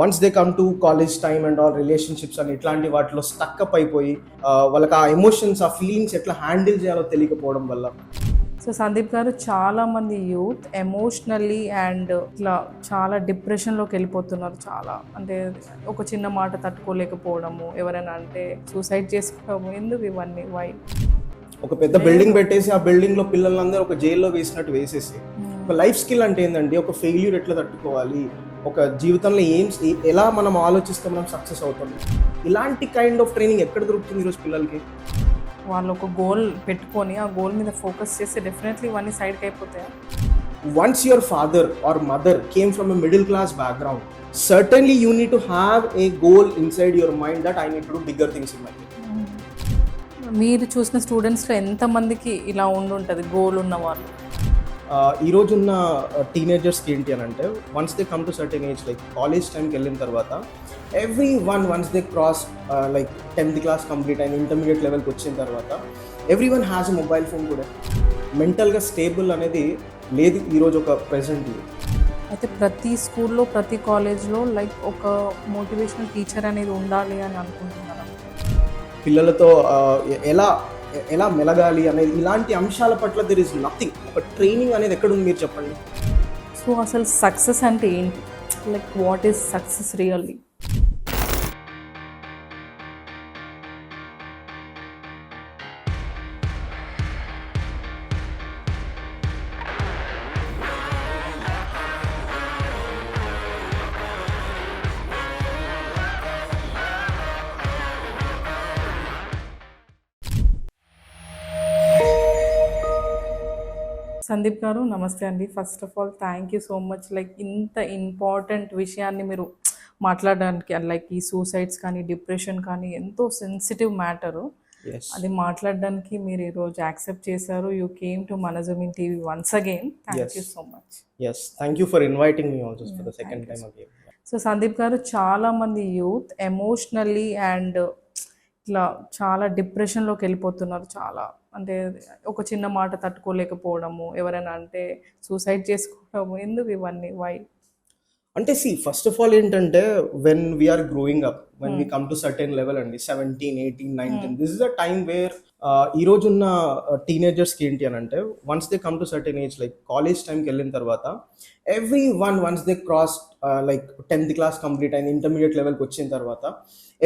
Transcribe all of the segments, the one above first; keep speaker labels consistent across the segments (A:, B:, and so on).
A: Once they come to college time and all relationships అని ఇట్లాంటి వాటిలో స్టక్ అప్ అయిపోయి వాళ్ళకి ఆ ఎమోషన్స్ ఆ ఫీలింగ్స్ ఎట్లా హ్యాండిల్ చేయాలో తెలియకపోవడం వల్ల.
B: సో సందీప్ గారు, చాలా మంది యూత్ ఎమోషనల్లీ అండ్ ఇట్లా చాలా డిప్రెషన్లోకి వెళ్ళిపోతున్నారు. చాలా అంటే ఒక చిన్న మాట తట్టుకోలేకపోవడము, ఎవరైనా అంటే సూసైడ్ చేసుకోవడము. ఎందుకు ఇవన్నీ? వై?
A: ఒక పెద్ద బిల్డింగ్ పెట్టేసి ఆ బిల్డింగ్ లో పిల్లలందరూ ఒక జైల్లో వేసినట్టు వేసేసి, ఒక లైఫ్ స్కిల్ అంటే ఏంటండి, ఒక ఫెయిల్యూర్ ఎట్లా తట్టుకోవాలి, ఒక జీవితంలో ఎలా మనం ఆలోచిస్తే మనం సక్సెస్ అవుతాం, ఇలాంటి కైండ్ ఆఫ్ ట్రైనింగ్ ఎక్కడ దొరుకుతుంది ఈరోజు పిల్లలకి?
B: వాళ్ళు ఒక గోల్ పెట్టుకొని ఆ గోల్ మీద ఫోకస్ చేస్తే డెఫినెట్లీ ఇవన్నీ సైడ్కి అయిపోతాయి.
A: Once your father or mother came from a middle class background, certainly you need to have a goal inside your mind that I need to do bigger things in my life.
B: మీరు చూసిన స్టూడెంట్స్లో ఎంతమందికి ఇలా ఉండుంటుంది goal ఉన్న వాళ్ళు?
A: ఈ రోజున్న టీనేజర్స్కి ఏంటి అని అంటే, once they come to certain age, like college టైంకి వెళ్ళిన తర్వాత every once they cross like 10th class complete అయిన ఇంటర్మీడియట్ లెవెల్కి వచ్చిన తర్వాత every one has a mobile phone కూడా. మెంటల్గా స్టేబుల్ అనేది లేదు ఈరోజు ఒక ప్రెసెంట్.
B: అయితే ప్రతి స్కూల్లో ప్రతి కాలేజ్లో లైక్ ఒక మోటివేషనల్ టీచర్ అనేది ఉండాలి అని అనుకుంటున్నాను.
A: పిల్లలతో ఎలా ఎలా మెలగాలి అనేది, ఇలాంటి అంశాల పట్ల దెర్ ఇస్ నథింగ్. ఒక ట్రైనింగ్ అనేది ఎక్కడ ఉంది మీరు చెప్పండి.
B: సో అసలు సక్సెస్ అంటే ఏంటి? Like what is success really? Sandeep గారు, నమస్తే అండి. First of all thank you so much. Like ఇంత ఇంపార్టెంట్ విషయాన్ని మీరు మాట్లాడడానికి, లైక్ ఈ సూసైడ్స్ కానీ డిప్రెషన్ కానీ ఎంతో సెన్సిటివ్ మ్యాటరు, అది మాట్లాడడానికి మీరు ఈరోజు యాక్సెప్ట్ చేశారు. యూ కేమ్ టు మన Zameen TV once again. Thank you so much.
A: Thank you for inviting me also for the second time again.
B: So Sandeep garu, చాలా మంది యూత్ ఎమోషనల్లీ అండ్ ఇట్లా చాలా డిప్రెషన్లోకి వెళ్ళిపోతున్నారు. చాలా అంటే ఒక చిన్న మాట తట్టుకోలేకపోవడము, ఎవరైనా అంటే సూసైడ్ చేసుకోవడము. ఎందుకు ఇవన్నీ? వై?
A: అంటే ఫస్ట్ ఆఫ్ ఆల్ ఏంటంటే, when we are growing up, when we come to certain level అండి, 17, 18, 19, this is a time where ఈ రోజున్న టీనేజర్స్కి ఏంటి అని అంటే, once they come to certain age, like college టైంకి వెళ్ళిన తర్వాత every once they cross like 10th class complete అయిన ఇంటర్మీడియట్ లెవెల్కి వచ్చిన తర్వాత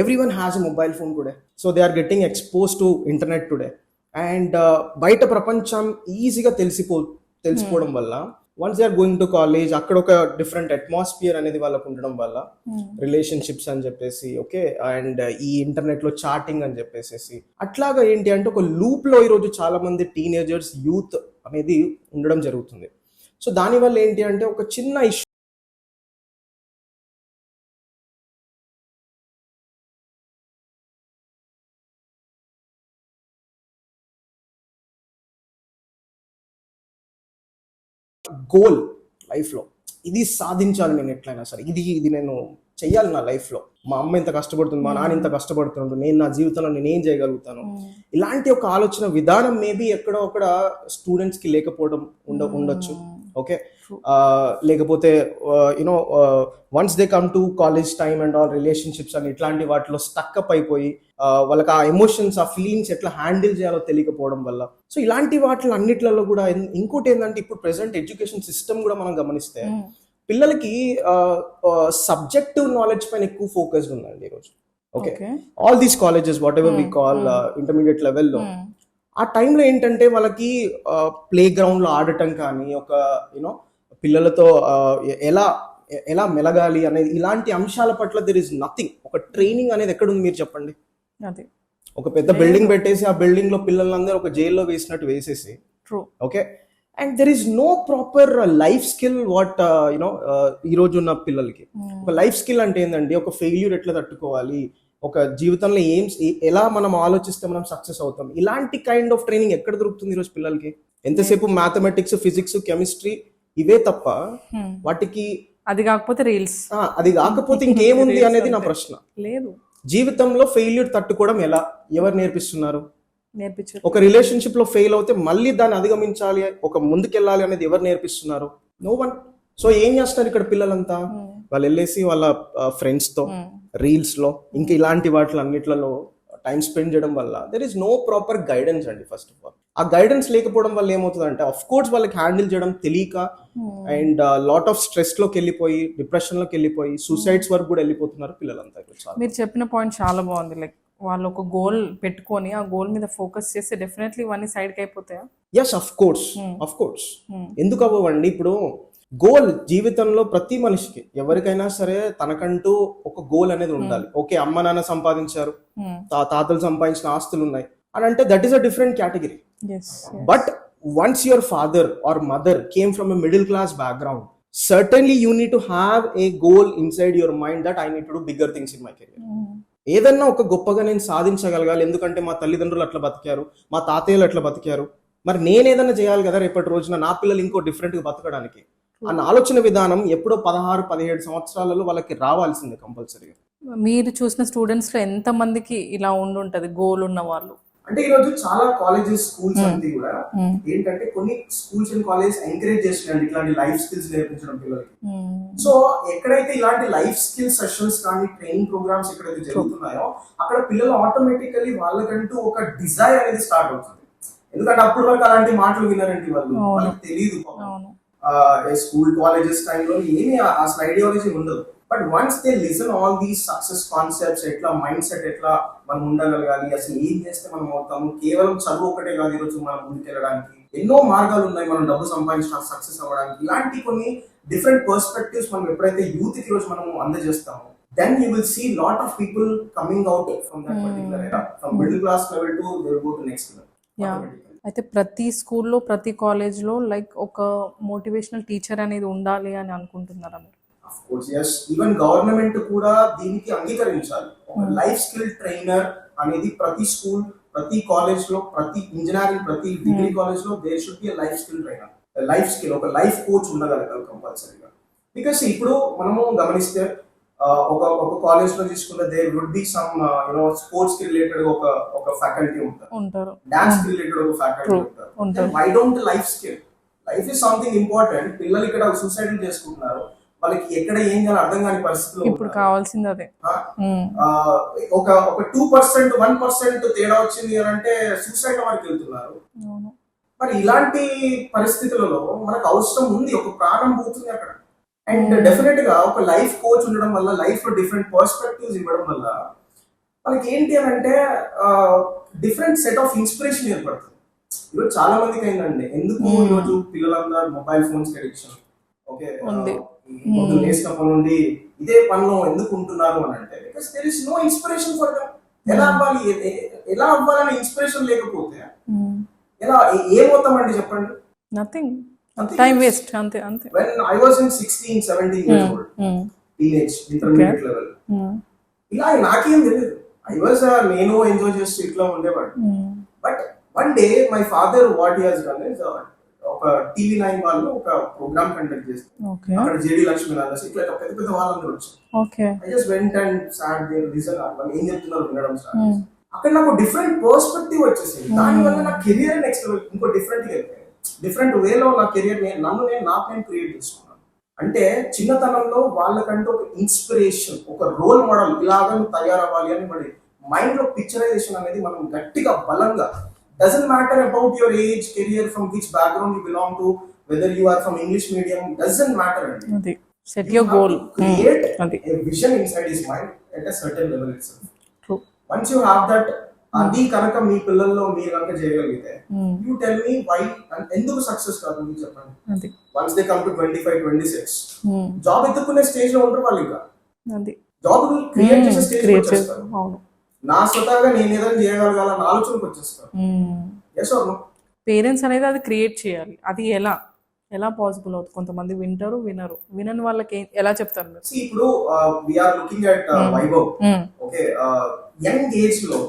A: every one has a mobile phone today. So they are getting expose to internet today. And బయట ప్రపంచం ఈజీగా తెలిసిపోవడం వల్ల, once they are going to college, అక్కడ ఒక డిఫరెంట్ అట్మాస్ఫియర్ అనేది వాళ్ళకు ఉండడం వల్ల, రిలేషన్షిప్స్ అని చెప్పేసి, ఓకే, అండ్ ఈ ఇంటర్నెట్ లో చాటింగ్ అని చెప్పేసి, అట్లాగా ఏంటి అంటే ఒక లూప్ లో ఈరోజు చాలా మంది టీనేజర్స్, యూత్ అనేది ఉండడం జరుగుతుంది. సో దానివల్ల ఏంటి అంటే, ఒక చిన్న ఇష్యూ, గోల్ లైఫ్లో ఇది సాధించాలి, నేను ఎట్లయినా సరే ఇది నేను చెయ్యాలి నా లైఫ్లో. మా అమ్మ ఇంత కష్టపడుతుంది, మా నాన్న ఇంత కష్టపడుతున్నాడు, నేను నా జీవితంలో నేను ఏం చేయగలుగుతాను, ఇలాంటి ఒక ఆలోచన విధానం మేబీ ఎక్కడో అక్కడ స్టూడెంట్స్కి లేకపోవడం ఉండొచ్చు. ఓకే, లేకపోతే you know once they come to college time and all relationships అని ఇట్లాంటి వాటిలో స్టక్ అప్ అయిపోయి వాళ్ళకి ఆ ఎమోషన్స్ ఆ ఫీలింగ్స్ ఎట్లా హ్యాండిల్ చేయాలో తెలియకపోవడం వల్ల. సో ఇలాంటి వాటి అన్నిట్లలో కూడా ఇంకోటి ఏంటంటే, ఇప్పుడు ప్రెసెంట్ ఎడ్యుకేషన్ సిస్టమ్ కూడా మనం గమనిస్తే పిల్లలకి సబ్జెక్టివ్ నాలెడ్జ్ పైన ఎక్కువ ఫోకస్డ్ ఉందండి ఈరోజు. Okay, all these colleges whatever we call intermediate లెవెల్లో, ఆ టైంలో ఏంటంటే వాళ్ళకి ప్లే గ్రౌండ్ లో ఆడటం కానీ, ఒక యూనో పిల్లలతో ఎలా ఎలా మెలగాలి అనేది, ఇలాంటి అంశాల పట్ల దెర్ ఇస్ నథింగ్. ఒక ట్రైనింగ్ అనేది ఎక్కడ ఉంది మీరు చెప్పండి. ఒక పెద్ద బిల్డింగ్ పెట్టేసి ఆ బిల్డింగ్ లో పిల్లలందరూ ఒక జైల్లో వేసినట్టు వేసేసి, okay, and there is no proper life skill. What you know ఈ రోజు ఉన్న పిల్లలకి ఒక లైఫ్ స్కిల్ అంటే ఏంటండి, ఒక ఫెయిల్యూర్ ఎట్లా తట్టుకోవాలి, ఒక జీవితంలో ఎలా మనం ఆలోచిస్తే మనం సక్సెస్ అవుతాం, ఇలాంటి కైండ్ ఆఫ్ ట్రైనింగ్ ఎక్కడ దొరుకుతుంది ఈరోజు పిల్లలకి? ఎంతసేపు మ్యాథమెటిక్స్, ఫిజిక్స్, కెమిస్ట్రీ ఇవే తప్ప వాటికి
B: అది కాకపోతే రీల్స్,
A: అది కాకపోతే ఇంకేముంది అనేది నా ప్రశ్న.
B: లేదు,
A: జీవితంలో ఫెయిల్యూర్ తట్టుకోవడం ఎలా, ఎవరు నేర్పిస్తున్నారు?
B: నేర్పించారు.
A: ఒక రిలేషన్షిప్ లో ఫెయిల్ అవుతే మళ్ళీ దాన్ని అధిగమించాలి, ఒక ముందుకెళ్ళాలి అనేది ఎవరు నేర్పిస్తున్నారు? No one. సో ఏం చేస్తున్నారు ఇక్కడ పిల్లలంతా? వాళ్ళు వెళ్ళేసి వాళ్ళ ఫ్రెండ్స్ తో రీల్స్ లో ఇంకా ఇలాంటి వాటి అన్నిట్లలో టైం స్పెండ్ చేయడం వల్ల there is no proper guidance అండి. ఫస్ట్ ఆఫ్ ఆల్ ఆ గైడెన్స్ లేకపోవడం వల్ల ఏమవుతుందంటే అఫ్ కోర్స్ వాళ్ళకి హ్యాండిల్ చేయడం తెలియక అండ్ లాట్ ఆఫ్ స్ట్రెస్ లోకి వెళ్ళిపోయి డిప్రెషన్ లోకి వెళ్ళిపోయి సూసైడ్స్ వరకు కూడా వెళ్ళిపోతున్నారు పిల్లలంతా ఇప్పుడు చాలా.
B: మీరు చెప్పిన పాయింట్ చాలా బాగుంది. లైక్ వాళ్ళు ఒక గోల్ పెట్టుకొని ఆ గోల్ మీద ఫోకస్ చేస్తే డెఫినెట్లీ ఇవన్నీ సైడ్కి అయిపోతాయా?
A: ఎస్ అఫ్ కోర్స్ ఎందుకు అవ్వండి. ఇప్పుడు గోల్ జీవితంలో ప్రతి మనిషికి ఎవరికైనా సరే తనకంటూ ఒక గోల్ అనేది ఉండాలి. ఓకే, అమ్మ నాన్న సంపాదించారు, తాతలు సంపాదించిన ఆస్తులు ఉన్నాయి అని అంటే that is a different category. But once your father or mother came from a middle class background, certainly you need to have a goal inside your mind that I need to do bigger things in my career. ఏదన్నా ఒక గొప్పగా నేను సాధించగలగాలి, ఎందుకంటే మా తల్లిదండ్రులు అట్లా బతికారు, మా తాతయ్యలు అట్లా బతికారు, మరి నేను ఏదైనా చేయాలి కదా రేపటి రోజున నా పిల్లలు ఇంకో డిఫరెంట్ గా బతకడానికి అన్న ఆలోచన విధానం ఎప్పుడో 16-17 సంవత్సరాలలో వాళ్ళకి రావాల్సిందే కంపల్సరీగా.
B: మీరు చూసిన స్టూడెంట్స్ లో ఎంత మందికి ఇలా ఉండుంటది గోల్ ఉన్న వాళ్ళు?
A: అంటే ఈ రోజు చాలా కాలేజెస్ స్కూల్స్ అంతా కూడా ఏంటంటే కొన్ని స్కూల్స్ అండ్ కాలేజెస్ ఎంకరేజ్ చేస్తున్నాయి ఇట్లాంటి లైఫ్ స్కిల్స్ నేర్పించడం పిల్లలకి. సో ఎక్కడైతే ఇలాంటి లైఫ్ స్కిల్ సెషన్స్ కానీ ట్రైనింగ్ ప్రోగ్రామ్స్ ఎక్కడైతే జరుగుతున్నాయో అక్కడ పిల్లలు ఆటోమేటికలీ వాళ్ళకంటూ ఒక డిజైర్ అనేది స్టార్ట్ అవుతుంది. ఎందుకంటే అప్పుడు వరకు అలాంటి మాటలు విన్నారంటే వాళ్ళకి తెలియదు. స్కూల్ కాలేజెస్ టైంలో ఏమి అసలు ఐడియాలజీ ఉండదు. But once they listen all these success concepts, ఎట్లా మైండ్ సెట్ ఎట్లా మనం ఉండగలగాలి, అసలు ఏం చేస్తే మనం అవుతాము, కేవలం చదువు ఒకటే కాదు ఈరోజు మనం ముందుకెళ్ళడానికి ఎన్నో మార్గాలు ఉన్నాయి, మనం డబ్బు సంపాదించిన సక్సెస్ అవ్వడానికి, ఇలాంటి కొన్ని డిఫరెంట్ పర్స్పెక్టివ్స్ మనం ఎప్పుడైతే యూత్ కి రోజు మనం అందజేస్తామో then you will see lot of people coming out from that particular era, from middle class level to they will go to next level.
B: అయితే ప్రతి స్కూల్లో ప్రతి కాలేజ్లో లైక్ ఒక మోటివేషనల్ టీచర్ అనేది ఉండాలి అని అనుకుంటున్నారా మీరు?
A: Of course, yes. Even government కూడా దీనికి అంగీకరించాలి. ఒక లైఫ్ స్కిల్ ట్రైనర్ అనేది ప్రతి స్కూల్, ప్రతి కాలేజ్ లో, ప్రతి ఇంజనీరింగ్, ప్రతి డిగ్రీ కాలేజ్ లో there should be life skill trainer. Life skill ఒక లైఫ్ కోచ్ ఉండగలగాలి కంపల్సరీగా. బికాస్ ఇప్పుడు మనము గమనిస్తే ఒక కాలేజ్ లో తీసుకుంటే there would be some sports కి రిలేటెడ్ ఒక ఫ్యాకల్టీ ఉంటారు, డాన్స్ కి రిలేటెడ్ ఒక ఫ్యాకల్టీ ఉంటారు. Why don't life skill? Life is something important. పిల్లలు ఇక్కడ సూసైడ్ చేసుకుంటున్నారు, వాళ్ళకి ఎక్కడ ఏం చేయాలో అర్థం కాని పరిస్థితుల్లో
B: ఇప్పుడు కావాల్సింది అదే.
A: ఒక 2%, 1% తేడా వచ్చింది అని అంటే సూసైడ్ వరకు వెళ్తున్నారు. మరి ఇలాంటి పరిస్థితులలో మనకు అవసరం ఉంది, ఒక ప్రాణం పోతుంది అక్కడ. అండ్ డెఫినెట్ గా ఒక లైఫ్ కోచ్ ఉండడం వల్ల, లైఫ్ లో డిఫరెంట్ పర్స్పెక్టివ్స్ ఇవ్వడం వల్ల మనకి ఏంటి అని అంటే డిఫరెంట్ సెట్ ఆఫ్ ఇన్స్పిరేషన్ ఏర్పడుతుంది. ఈరోజు చాలా మందికి అయిందండి ఎందుకు ఈరోజు పిల్లలందరూ మొబైల్ ఫోన్స్ అడిక్షన్, ఓకే లేచినప్పటి నుండి ఇదే పనిలో ఎందుకు ఉంటున్నారు అని అంటే because there is no inspiration for them. ఎలా అవ్వాలనే ఇన్స్పిరేషన్ లేకపోతే ఎలా ఏమవుతామండి చెప్పండి?
B: నథింగ్, టైం వేస్ట్ అంతే.
A: When I was in 16-17 years old, teenage, intermediate level, ఇలా నాకేం తెలియదు. నేను ఎంజాయ్ చేస్తూ ఇట్లా ఉండేవాడు. But one day my father what he has done is ఒక TV9 వాళ్ళు ఒక ప్రోగ్రామ్ కండక్ట్ చేస్తారు. అక్కడ జేడి లక్ష్మీనారాయణ ఇట్లా పెద్ద పెద్ద వాళ్ళందరూ వచ్చారు. I just went and sat there listen, వాళ్ళు ఏం చెప్తున్నారు వినడం స్టార్ట్ చేశాను. అక్కడ నాకు డిఫరెంట్ పర్స్పెక్టివ్ వచ్చేసింది. దానివల్ల నా కెరియర్ నెక్స్ట్ లెవెల్ ఇంకో డిఫరెంట్ గా డిఫరెంట్ వేలో నా కెరియర్ నాకు నేను క్రియేట్ చేసుకున్నాను. అంటే చిన్నతనంలో వాళ్ళకంటూ ఒక ఇన్స్పిరేషన్, ఒక రోల్ మోడల్ ఇలాగా తయారవ్వాలి అని మరి మైండ్ లో పిక్చరైజేషన్ అనేది మనం గట్టిగా బలంగా, doesn't matter about your age, career, from which background you belong to, whether you are from English medium, doesn't matter అండి.
B: Set your goal,
A: create a vision inside his mind at a certain level itself. True. Once you have that, అది కనుక మీ పిల్లల్లో మీరు కనుక చేయగలిగితే you tell me why ఎందుకు success కాదు మీకు చెప్పండి. Once they come to 25-26 job ఎత్తుకునే స్టేజ్ లో ఉంటారు వాళ్ళు. ఇంకా జాబ్ క్రియేట్ చేసే స్టేజ్ లో వచ్చేస్తారు. నా స్వతహాగా నేను ఏదైనా చేయగలగాలన్న ఆలోచనకు వచ్చేస్తారు. Yes are no?
B: పేరెంట్స్ అనేది అది క్రియేట్ చేయాలి. అది ఎలా పాసిబుల్ అవుతుంది? కొంతమంది వింటారు, వినని వాళ్ళకి ఎలా చెప్తారు మీరు?
A: ఇప్పుడు we are looking at Vaibhav. Okay, young age లో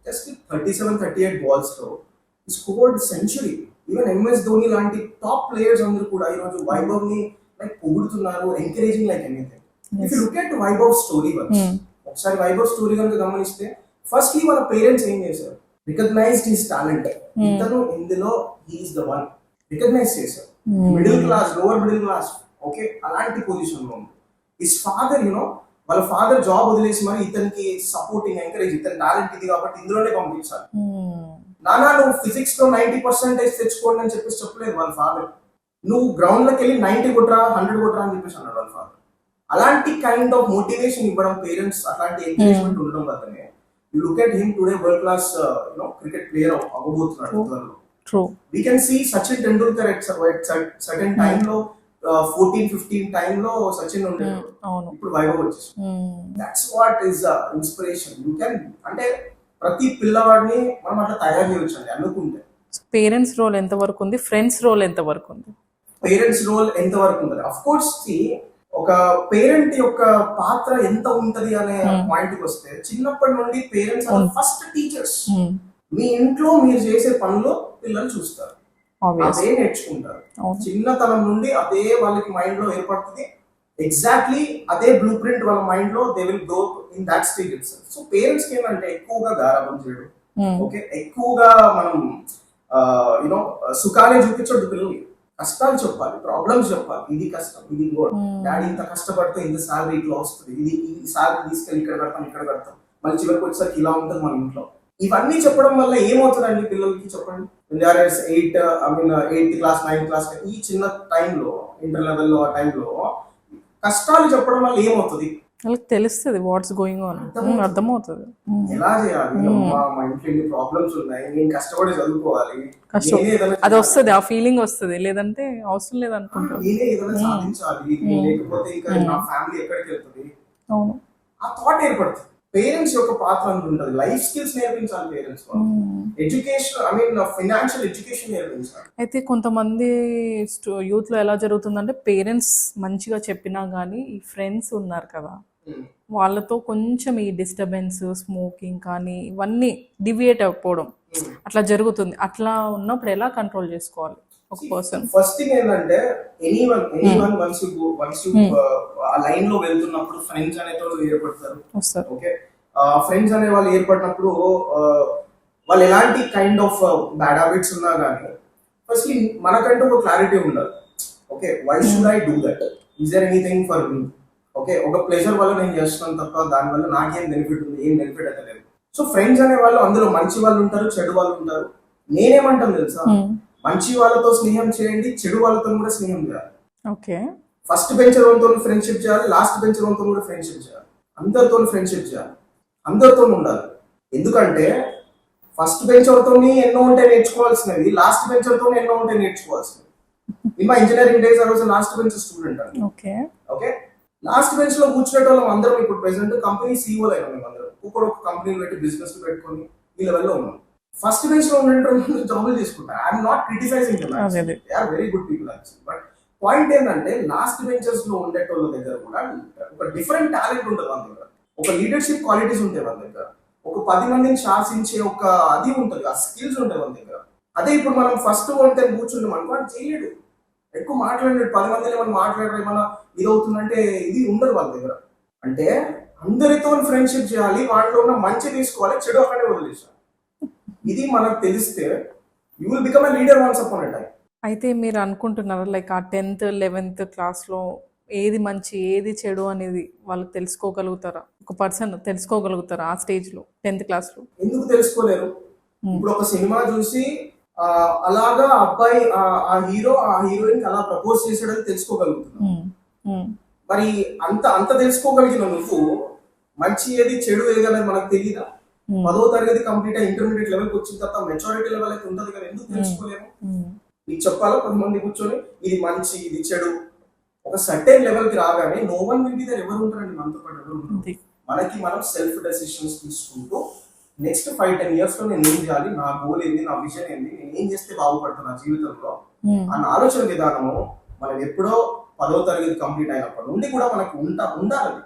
A: జస్ట్ 37-38 బాల్స్ లో scored century. Even MS Dhoni లాంటి టాప్ ప్లేయర్స్ అందరూ కూడా ఈ రోజు వైభవ్ ని లైక్ పొగుడుతున్నారు, encouraging like anything. If you look at Vaibhav story ఒకసారి వైభవ్ స్టోరీ కనుక గమనిస్తే ఫస్ట్లీ వాళ్ళ పేరెంట్స్ ఏం చేశారు, రికగ్నైజ్డ్ హిస్ టాలెంట్. ఇతను ఇందులో హీఈస్ ద వన్ రికగ్నైజ్ చేశారు. Middle class, lower middle class, okay, అలాంటి పొజిషన్ లో ఉంది. హిస్ ఫాదర్ వాళ్ళ ఫాదర్ జాబ్ వదిలేసి మరి ఇతనికి సపోర్టింగ్ ఎంకరేజ్, ఇతని టాలెంట్ ఇది కాబట్టి ఇందులోనే పంపించాలి. నానా నువ్వు ఫిజిక్స్ లో 90% తెచ్చుకోండి అని చెప్పేసి చెప్పలేదు వాళ్ళ ఫాదర్. నువ్వు గ్రౌండ్ లోకి వెళ్ళి 90 కొట్రా 100 కొట్రా అని చెప్పేసి అన్నాడు వాళ్ళ ఫాదర్. అలాంటి కైండ్ ఆఫ్ మోటివేషన్ ఇవ్వడం పేరెంట్స్, అట్లాంటి ఎంకరేజ్మెంట్ ఉండడం వల్లనే you look at him today world class cricket player అవ్వబోతున్నాడు. We can see Sachin Tendulkar at certain time లో 14-15 time లో సచిన్ ఉండేవాడు, ఇప్పుడు వైభవ్ వచ్చేసి. That's what is inspiration. You can అంటే ప్రతి పిల్లవాడిని మనం అట్లా తయారు చేయొచ్చండి అనుకుంటే.
B: పేరెంట్స్ రోల్ ఎంత వరకు ఉంది, ఫ్రెండ్స్ రోల్ ఎంత వరకు ఉంది?
A: పేరెంట్స్ రోల్ ఎంత వరకు ఉంది, అఫ్ కోర్స్ ఒక పేరెంట్ యొక్క పాత్ర ఎంత ఉంటది అనే పాయింట్ కి వస్తే, చిన్నప్పటి నుండి పేరెంట్స్ ఫస్ట్ టీచర్స్. మీ ఇంట్లో మీరు చేసే పనులు పిల్లలు చూస్తారు, అదే నేర్చుకుంటారు. చిన్నతనం నుండి అదే వాళ్ళకి మైండ్ లో ఏర్పడుతుంది. ఎగ్జాక్ట్లీ అదే బ్లూ ప్రింట్ వాళ్ళ మైండ్ లో they will go in that stage it self. So parents కి ఏంటంటే ఎక్కువగా గారాబం చేయడం, ఓకే, ఎక్కువగా మనం సుఖాలే చూపించొద్దు పిల్లలకి, కష్టాలు చెప్పాలి, ప్రాబ్లమ్స్ చెప్పాలి. ఇది కష్టం, ఇది డాడీ ఇంత కష్టపడితే ఇంత శాలరీ ఇట్లా వస్తుంది, ఇది ఈ శాలరీ తీసుకెళ్ళి ఇక్కడ కడతాం ఇక్కడ కడతాం, మళ్ళీ చివరికి వచ్చేసరికి ఇలా ఉంటుంది మన ఇంట్లో. ఇవన్నీ చెప్పడం వల్ల ఏమవుతుందండి పిల్లలకి చెప్పండి. 8th క్లాస్ 9th క్లాస్ ఈ చిన్న టైంలో, ఇంటర్ లెవెల్లో ఆ టైంలో కష్టాలు చెప్పడం వల్ల ఏమవుతుంది,
B: వాళ్ళకి తెలుస్తుంది వాట్స్ గోయింగ్ ఆన్, అర్థమవుతుంది.
A: ఎలా చేయాలి, మా ఇంట్లో ఎన్ని ప్రాబ్లమ్స్ ఉన్నాయి, నేను కష్టపడి చదువుకోవాలి,
B: అది వస్తుంది, ఆ ఫీలింగ్ వస్తుంది. లేదంటే అవసరం లేదు అనుకుంటాను,
A: నేనే ఏదైనా సాధించాలి, లేకపోతే ఇంకా నా ఫ్యామిలీ ఎక్కడికి వెళ్తుంది,
B: అవును,
A: ఆ థాట్ ఏర్పడుతుంది. పేరెంట్స్ యొక్క పాత్ర ఉంటుంది. లైఫ్ స్కిల్స్ నేర్పించాలి పేరెంట్స్, ఎడ్యుకేషన్ ఫైనాన్షియల్ ఎడ్యుకేషన్ నేర్పించాలి.
B: అయితే కొంతమంది యూత్ లో ఎలా జరుగుతుందంటే, పేరెంట్స్ మంచిగా చెప్పినా గానీ ఈ ఫ్రెండ్స్ ఉన్నారు కదా, వాళ్ళతో కొంచెం ఈ డిస్టర్బెన్స్, స్మోకింగ్ కానీ ఇవన్నీ డివియేట్ అయిపోవడం అట్లా జరుగుతుంది. అట్లా ఉన్నప్పుడు ఎలా కంట్రోల్ చేసుకోవాలి ఒక పర్సన్?
A: ఫస్ట్ థింగ్ ఏంటంటే ఎనీవన్ వన్స్ యు ఆ లైన్ లో వెళ్తున్నప్పుడు ఫ్రెండ్స్ అనే వాళ్ళు ఏర్పడతారు. ఓకే, ఫ్రెండ్స్ అనే వాళ్ళు ఏర్పడినప్పుడు వాళ్ళు ఎలాంటి కైండ్ ఆఫ్ బ్యాడ్ హ్యాబిట్స్ ఉన్నా కానీ ఫస్ట్ మనకంటూ ఒక క్లారిటీ ఉండాలి. Okay, why should I do that, is there anything for me? Okay, ఒక ప్లెజర్ వల్ల నేను చేస్తున్నాను తప్ప దానివల్ల నాకేం బెనిఫిట్ ఉంది, ఏం బెనిఫిట్ అయితే లేదు. సో ఫ్రెండ్స్ అనే వాళ్ళు అందులో మంచి వాళ్ళు ఉంటారు, చెడు వాళ్ళు ఉంటారు. నేనేమంటాను తెలుసా, మంచి వాళ్ళతో స్నేహం చేయండి, చెడు వాళ్ళతో కూడా స్నేహం చేయాలి.
B: ఓకే,
A: ఫస్ట్ బెంచర్ వాళ్ళతో ఫ్రెండ్షిప్ చేయాలి, లాస్ట్ బెంచర్ వాళ్ళతో కూడా ఫ్రెండ్షిప్ చేయాలి, అందరితో ఫ్రెండ్షిప్ చేయాలి, అందరితో ఉండాలి. ఎందుకంటే ఫస్ట్ బెంచర్ తో ఎన్నో ఉంటాయి నేర్చుకోవాల్సినవి, లాస్ట్ బెంచర్ తో ఎన్నో ఉంటాయి నేర్చుకోవాల్సినవి. In my engineering days I was last bench student అండి. ఓకే, లాస్ట్ బెంచ్ లో కూర్చునే వాళ్ళం అందరం ఇప్పుడు ప్రెసెంట్ కంపెనీ సీఈఓలు అయినా మేము అందరం, ఇప్పుడు ఒక కంపెనీ పెట్టి బిజినెస్ పెట్టుకొని ఈ లెవెల్లో ఉన్నాం. ఫస్ట్ బెంచ్ లో ఉండే జాబులు చేసుకుంటారు. I'm not criticising them, they are very good people actually. But point ఏంటంటే లాస్ట్ బెంచెస్ లో ఉండేటోళ్ళ దగ్గర కూడా ఒక డిఫరెంట్ టాలెంట్ ఉంటుంది వాళ్ళ దగ్గర, ఒక లీడర్షిప్ క్వాలిటీస్ ఉంటాయి వాళ్ళ దగ్గర, ఒక 10 మందిని శాసించే ఒక అది ఉంటుంది, ఆ స్కిల్స్ ఉంటాయి వాళ్ళ దగ్గర. అదే ఇప్పుడు మనం ఫస్ట్ అంటే కూర్చుంటాం అనుకో, అది చేయలేడు, ఎక్కువ మాట్లాడలేడు, 10 మందిని ఏమైనా మాట్లాడరు, ఏమైనా ఇది అవుతుందంటే ఇది ఉండదు వాళ్ళ దగ్గర. అంటే అందరితో ఫ్రెండ్షిప్ చేయాలి, వాటిలో ఉన్న మంచి తీసుకోవాలి, చెడు అక్కడే వదిలేసాలి. ఇది మనకు తెలిస్తే you will become a leader once upon a time.
B: అయితే మీరు అనుకుంటున్నారా లైక్ ఆ 10th 11th క్లాస్లో ఏది మంచి ఏది చెడు అనేది వాళ్ళు తెలుసుకోగలుగుతారా? ఒక పర్సన్ తెలుసుకోగలుగుతారా ఆ స్టేజ్లో 10th క్లాస్లో?
A: ఎందుకు తెలుసుకోలేరు? ఇప్పుడు ఒక సినిమా చూసి అలాగా అబ్బాయి ఆ హీరో ఆ హీరోయిన్ అలా ప్రపోజ్ చేసాడని తెలుసుకోగలుగుతున్నావు. మరి అంత తెలుసుకోగలిగిన నువ్వు మంచి ఏది చెడు ఏది అనేది మనకు తెలియదా? 10వ తరగతి కంప్లీట్ అయ్యి ఇంటర్మీడియట్ లెవెల్కి వచ్చిన తర్వాత మెచ్యూరిటీ లెవెల్ అయితే ఉంటుంది కదా, ఎందుకు తెలుసుకోలేము? నీకు చెప్పాలా 10 మంది కూర్చొని ఇది మంచి ఇది చెడు? ఒక సర్టెన్ లెవెల్ కి రాగానే no one will be there, ఎవరు ఉంటారండి మనతో పాటు? ఎవరు ఉంటారు? మనకి మనం సెల్ఫ్ డెసిషన్స్ తీసుకుంటూ నెక్స్ట్ 5-10 years లో నేను ఏం చేయాలి, నా గోల్ ఏంది, నా విజన్ ఏంది, నేను ఏం చేస్తే బాగుపడతాను నా జీవితంలో అన్న ఆలోచన విధానము మనం ఎప్పుడో 10వ తరగతి కంప్లీట్ అయినప్పటి నుండి కూడా మనకు ఉండాలి.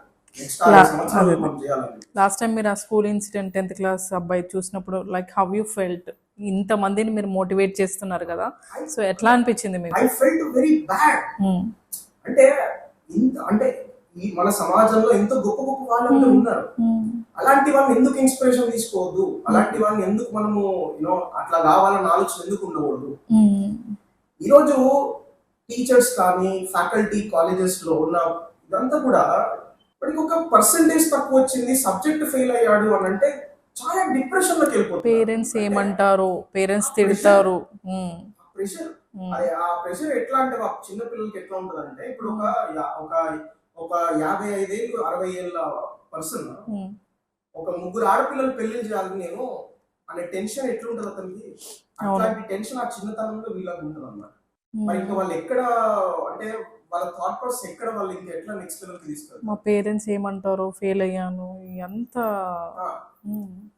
B: లాస్ట్ టైం మీరు ఆ స్కూల్ ఇన్సిడెంట్ 10th క్లాస్ అబ్బాయి చూసినప్పుడు లైక్ హౌ యూ ఫెల్ట్? ఇంత మందిని మీరు మోటివేట్ చేస్తున్నారు కదా, సో ఎట్లా అనిపించింది మీకు?
A: I felt very bad. అంటే మన సమాజంలో ఎంతో గొప్ప గొప్ప వాళ్ళు ఉన్నారు, అలాంటి వాళ్ళని ఎందుకు ఇన్స్పిరేషన్ తీసుకోవద్దు? అలాంటి వాళ్ళని ఎందుకు మనము అట్లా కావాలన్న ఆలోచన ఎందుకు ఉండకూడదు? ఈరోజు టీచర్స్ కానీ ఫ్యాకల్టీ కాలేజెస్ లో ఉన్న ఇదంతా కూడా వాడికి ఒక పర్సంటేజ్ తక్కువ వచ్చింది, సబ్జెక్ట్ ఫెయిల్ అయ్యాడు అని అంటే చాలా డిప్రెషన్ లోకి వెళ్ళిపోతుంది.
B: పేరెంట్స్ ఏమంటారు, పేరెంట్స్ తిడతారు.
A: ప్రెషర్, ఆ ప్రెషర్ ఎట్లా అంటే చిన్న పిల్లలకి ఎట్లా ఉంటది అంటే, ఇప్పుడు ఒక ఒక 55 ఏళ్ళు 60 ఏళ్ళ పర్సన్ ఒక 3 ఆడపిల్లలు పెళ్లి చేయాలి నేను అనే టెన్షన్ ఎట్లుంటది అతనికి, అట్లాంటి టెన్షన్ ఆ చిన్నతనంలో వీళ్ళకి ఉంటది అన్నమాట. మరి ఇంకా వాళ్ళు ఎక్కడ అంటే వాళ్ళ థాట్ ప్రాసెస్ ఎక్కడ, వాళ్ళు ఇంకా ఎట్లా నెక్స్ట్ లెవెల్ కి తీసుకెళ్తారు.
B: మా పేరెంట్స్ ఏమంటారో, ఫెయిల్ అయ్యాను ఎంత.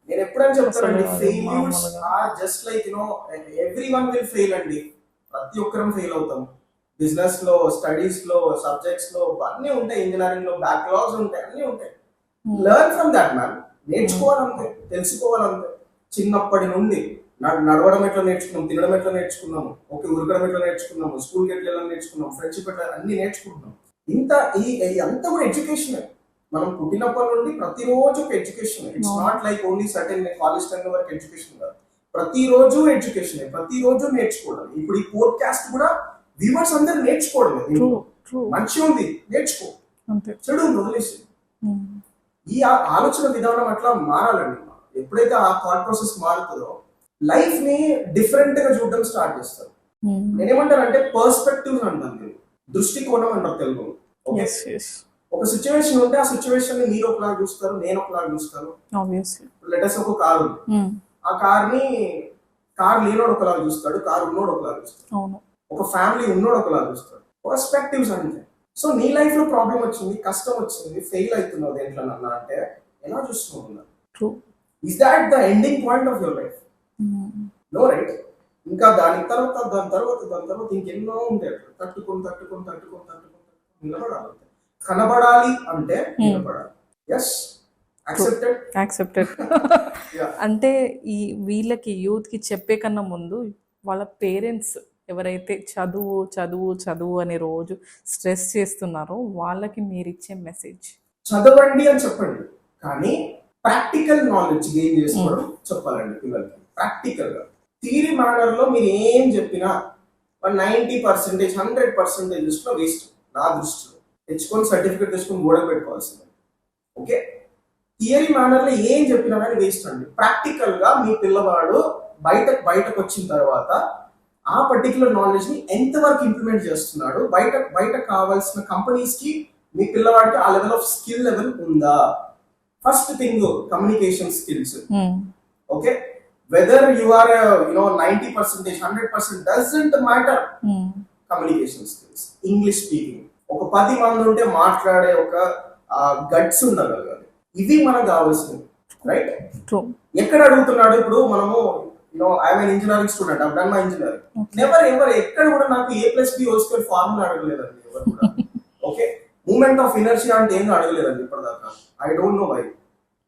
A: నేను ఎప్పుడైనా చెప్తానండి, failures are just like everyone will fail అండి. ప్రతి ఒక్కరం ఫెయిల్ అవుతాం. బిజినెస్ లో, స్టడీస్ లో, సబ్జెక్ట్స్ లో అన్నీ ఉంటాయి, ఇంజనీరింగ్ లో బ్యాక్లాగ్స్ ఉంటాయి, అన్నీ ఉంటాయి. Learn from that man. నేర్చుకోవాలంతే, తెలుసుకోవాలంతే. చిన్నప్పటి నుండి నడవడం ఎట్లా నేర్చుకున్నాం, తినడం ఎట్లా నేర్చుకున్నాము, ఓకే, ఉరకడం ఎట్లా నేర్చుకున్నాము, స్కూల్కి ఎట్లా నేర్చుకున్నాం, ఫ్రెండ్షిప్ ఎట్లా, అన్ని నేర్చుకుంటున్నాం. అంతా కూడా ఎడ్యుకేషన్. మనం పుట్టినప్పటి నుండి ప్రతిరోజు ఒక education. It's not like only certain college time వరకు ఎడ్యుకేషన్ కాదు, ప్రతిరోజు ఎడ్యుకేషన్, ప్రతిరోజు నేర్చుకోవడం. ఇప్పుడు ఈ పోడ్కాస్ట్ కూడా వ్యూవర్స్ అందరూ నేర్చుకోవడం. మంచి ఉంది నేర్చుకో, చెడు ఉంది వదిలేసి. ఈ ఆలోచన విధానం అట్లా మారాలండి. ఎప్పుడైతే ఆ థాట్ ప్రాసెస్ మారుతుందో లైఫ్ ని డిఫరెంట్ గా చూడడం స్టార్ట్ చేస్తారు. నేనేమంటానంటే పర్స్పెక్టివ్ అంటాను నేను, దృష్టికోణం అంటారు తెలుగులో. ఓకే, ఒక సిచ్యువేషన్ ఉంటే ఆ సిచ్యువేషన్ ని మీరు ఒకలాగా చూస్తారు, నేను ఒకలాగా చూస్తాను. లెటర్స్ ఒక కార్ ఉంది, ఆ కార్ లేనోడు ఒకలాగా చూస్తాడు, కార్ ఉన్నోడు ఒకలాగా చూస్తాడు, ఒక ఫ్యామిలీ ఉన్నోడు ఒకలాగా చూస్తాడు. పర్స్పెక్టివ్స్ అంటే. సో నీ లైఫ్ లో ప్రాబ్లం వచ్చింది, కష్టం వచ్చింది, ఫెయిల్ అవుతున్నావు దేంట్లోనన్నా అంటే ఎలా చూస్తున్నావు? Is that the ending point of your life? No, right? ఇంకా దాని తర్వాత ఇంకెన్నో ఉంటాయి. తట్టుకొని నిలబడాలి. కనబడాలి అంటే నిలబడాలి. Yes, accepted.
B: అంటే ఈ వీళ్ళకి యూత్ కి చెప్పే కన్నా ముందు వాళ్ళ పేరెంట్స్ ఎవరైతే చదువు అని రోజు స్ట్రెస్ చేస్తున్నారో వాళ్ళకి మీరు ఇచ్చే మెసేజ్?
A: చదవండి అని చెప్పండి, కానీ ప్రాక్టికల్ నాలెడ్జ్ గెయిన్ చేసుకోవడం చెప్పాలండి పిల్లలకి. ప్రాక్టికల్ గా, థియరీ మేనర్ లో మీరు ఏం చెప్పినా 90%, 100% దృష్టిలో వేస్ట్. నా దృష్టిలో తెచ్చుకొని సర్టిఫికేట్ తెచ్చుకొని గోడకు పెట్టుకోవాల్సింది. ఓకే, థియరీ మేనర్ లో ఏం చెప్పినా కానీ వేస్ట్ అండి. ప్రాక్టికల్ గా మీ పిల్లవాడు బయటకు వచ్చిన తర్వాత ఆ పర్టికులర్ నాలెడ్జ్ ని ఎంతవరకు ఇంప్లిమెంట్ చేస్తున్నాడు, బయట కావాల్సిన కంపెనీస్ కి మీ పిల్లవాడికి ఆ లెవెల్ ఆఫ్ స్కిల్ లెవెల్ ఉందా? First thing communication skills. Okay, whether you are 90%, 100% doesn't matter. Communication skills, English speaking, ఒక 10 మంది ఉంటే మాట్లాడే ఒక గట్స్ ఉండగలగాలి. ఇవి మనకు కావాల్సింది, రైట్? ఎక్కడ అడుగుతున్నాడు ఇప్పుడు మనము, I'm an engineering student, I've done my engineering. Never ఎక్కడ కూడా నాకు A+B² ఫార్ములా అడగలేదండి ఎవరు కూడా. ఓకే, మూమెంట్ ఆఫ్ ఇనర్షియా అంటే ఏందో అడగలేదండి ఇప్పటిదాకా. I don't know why.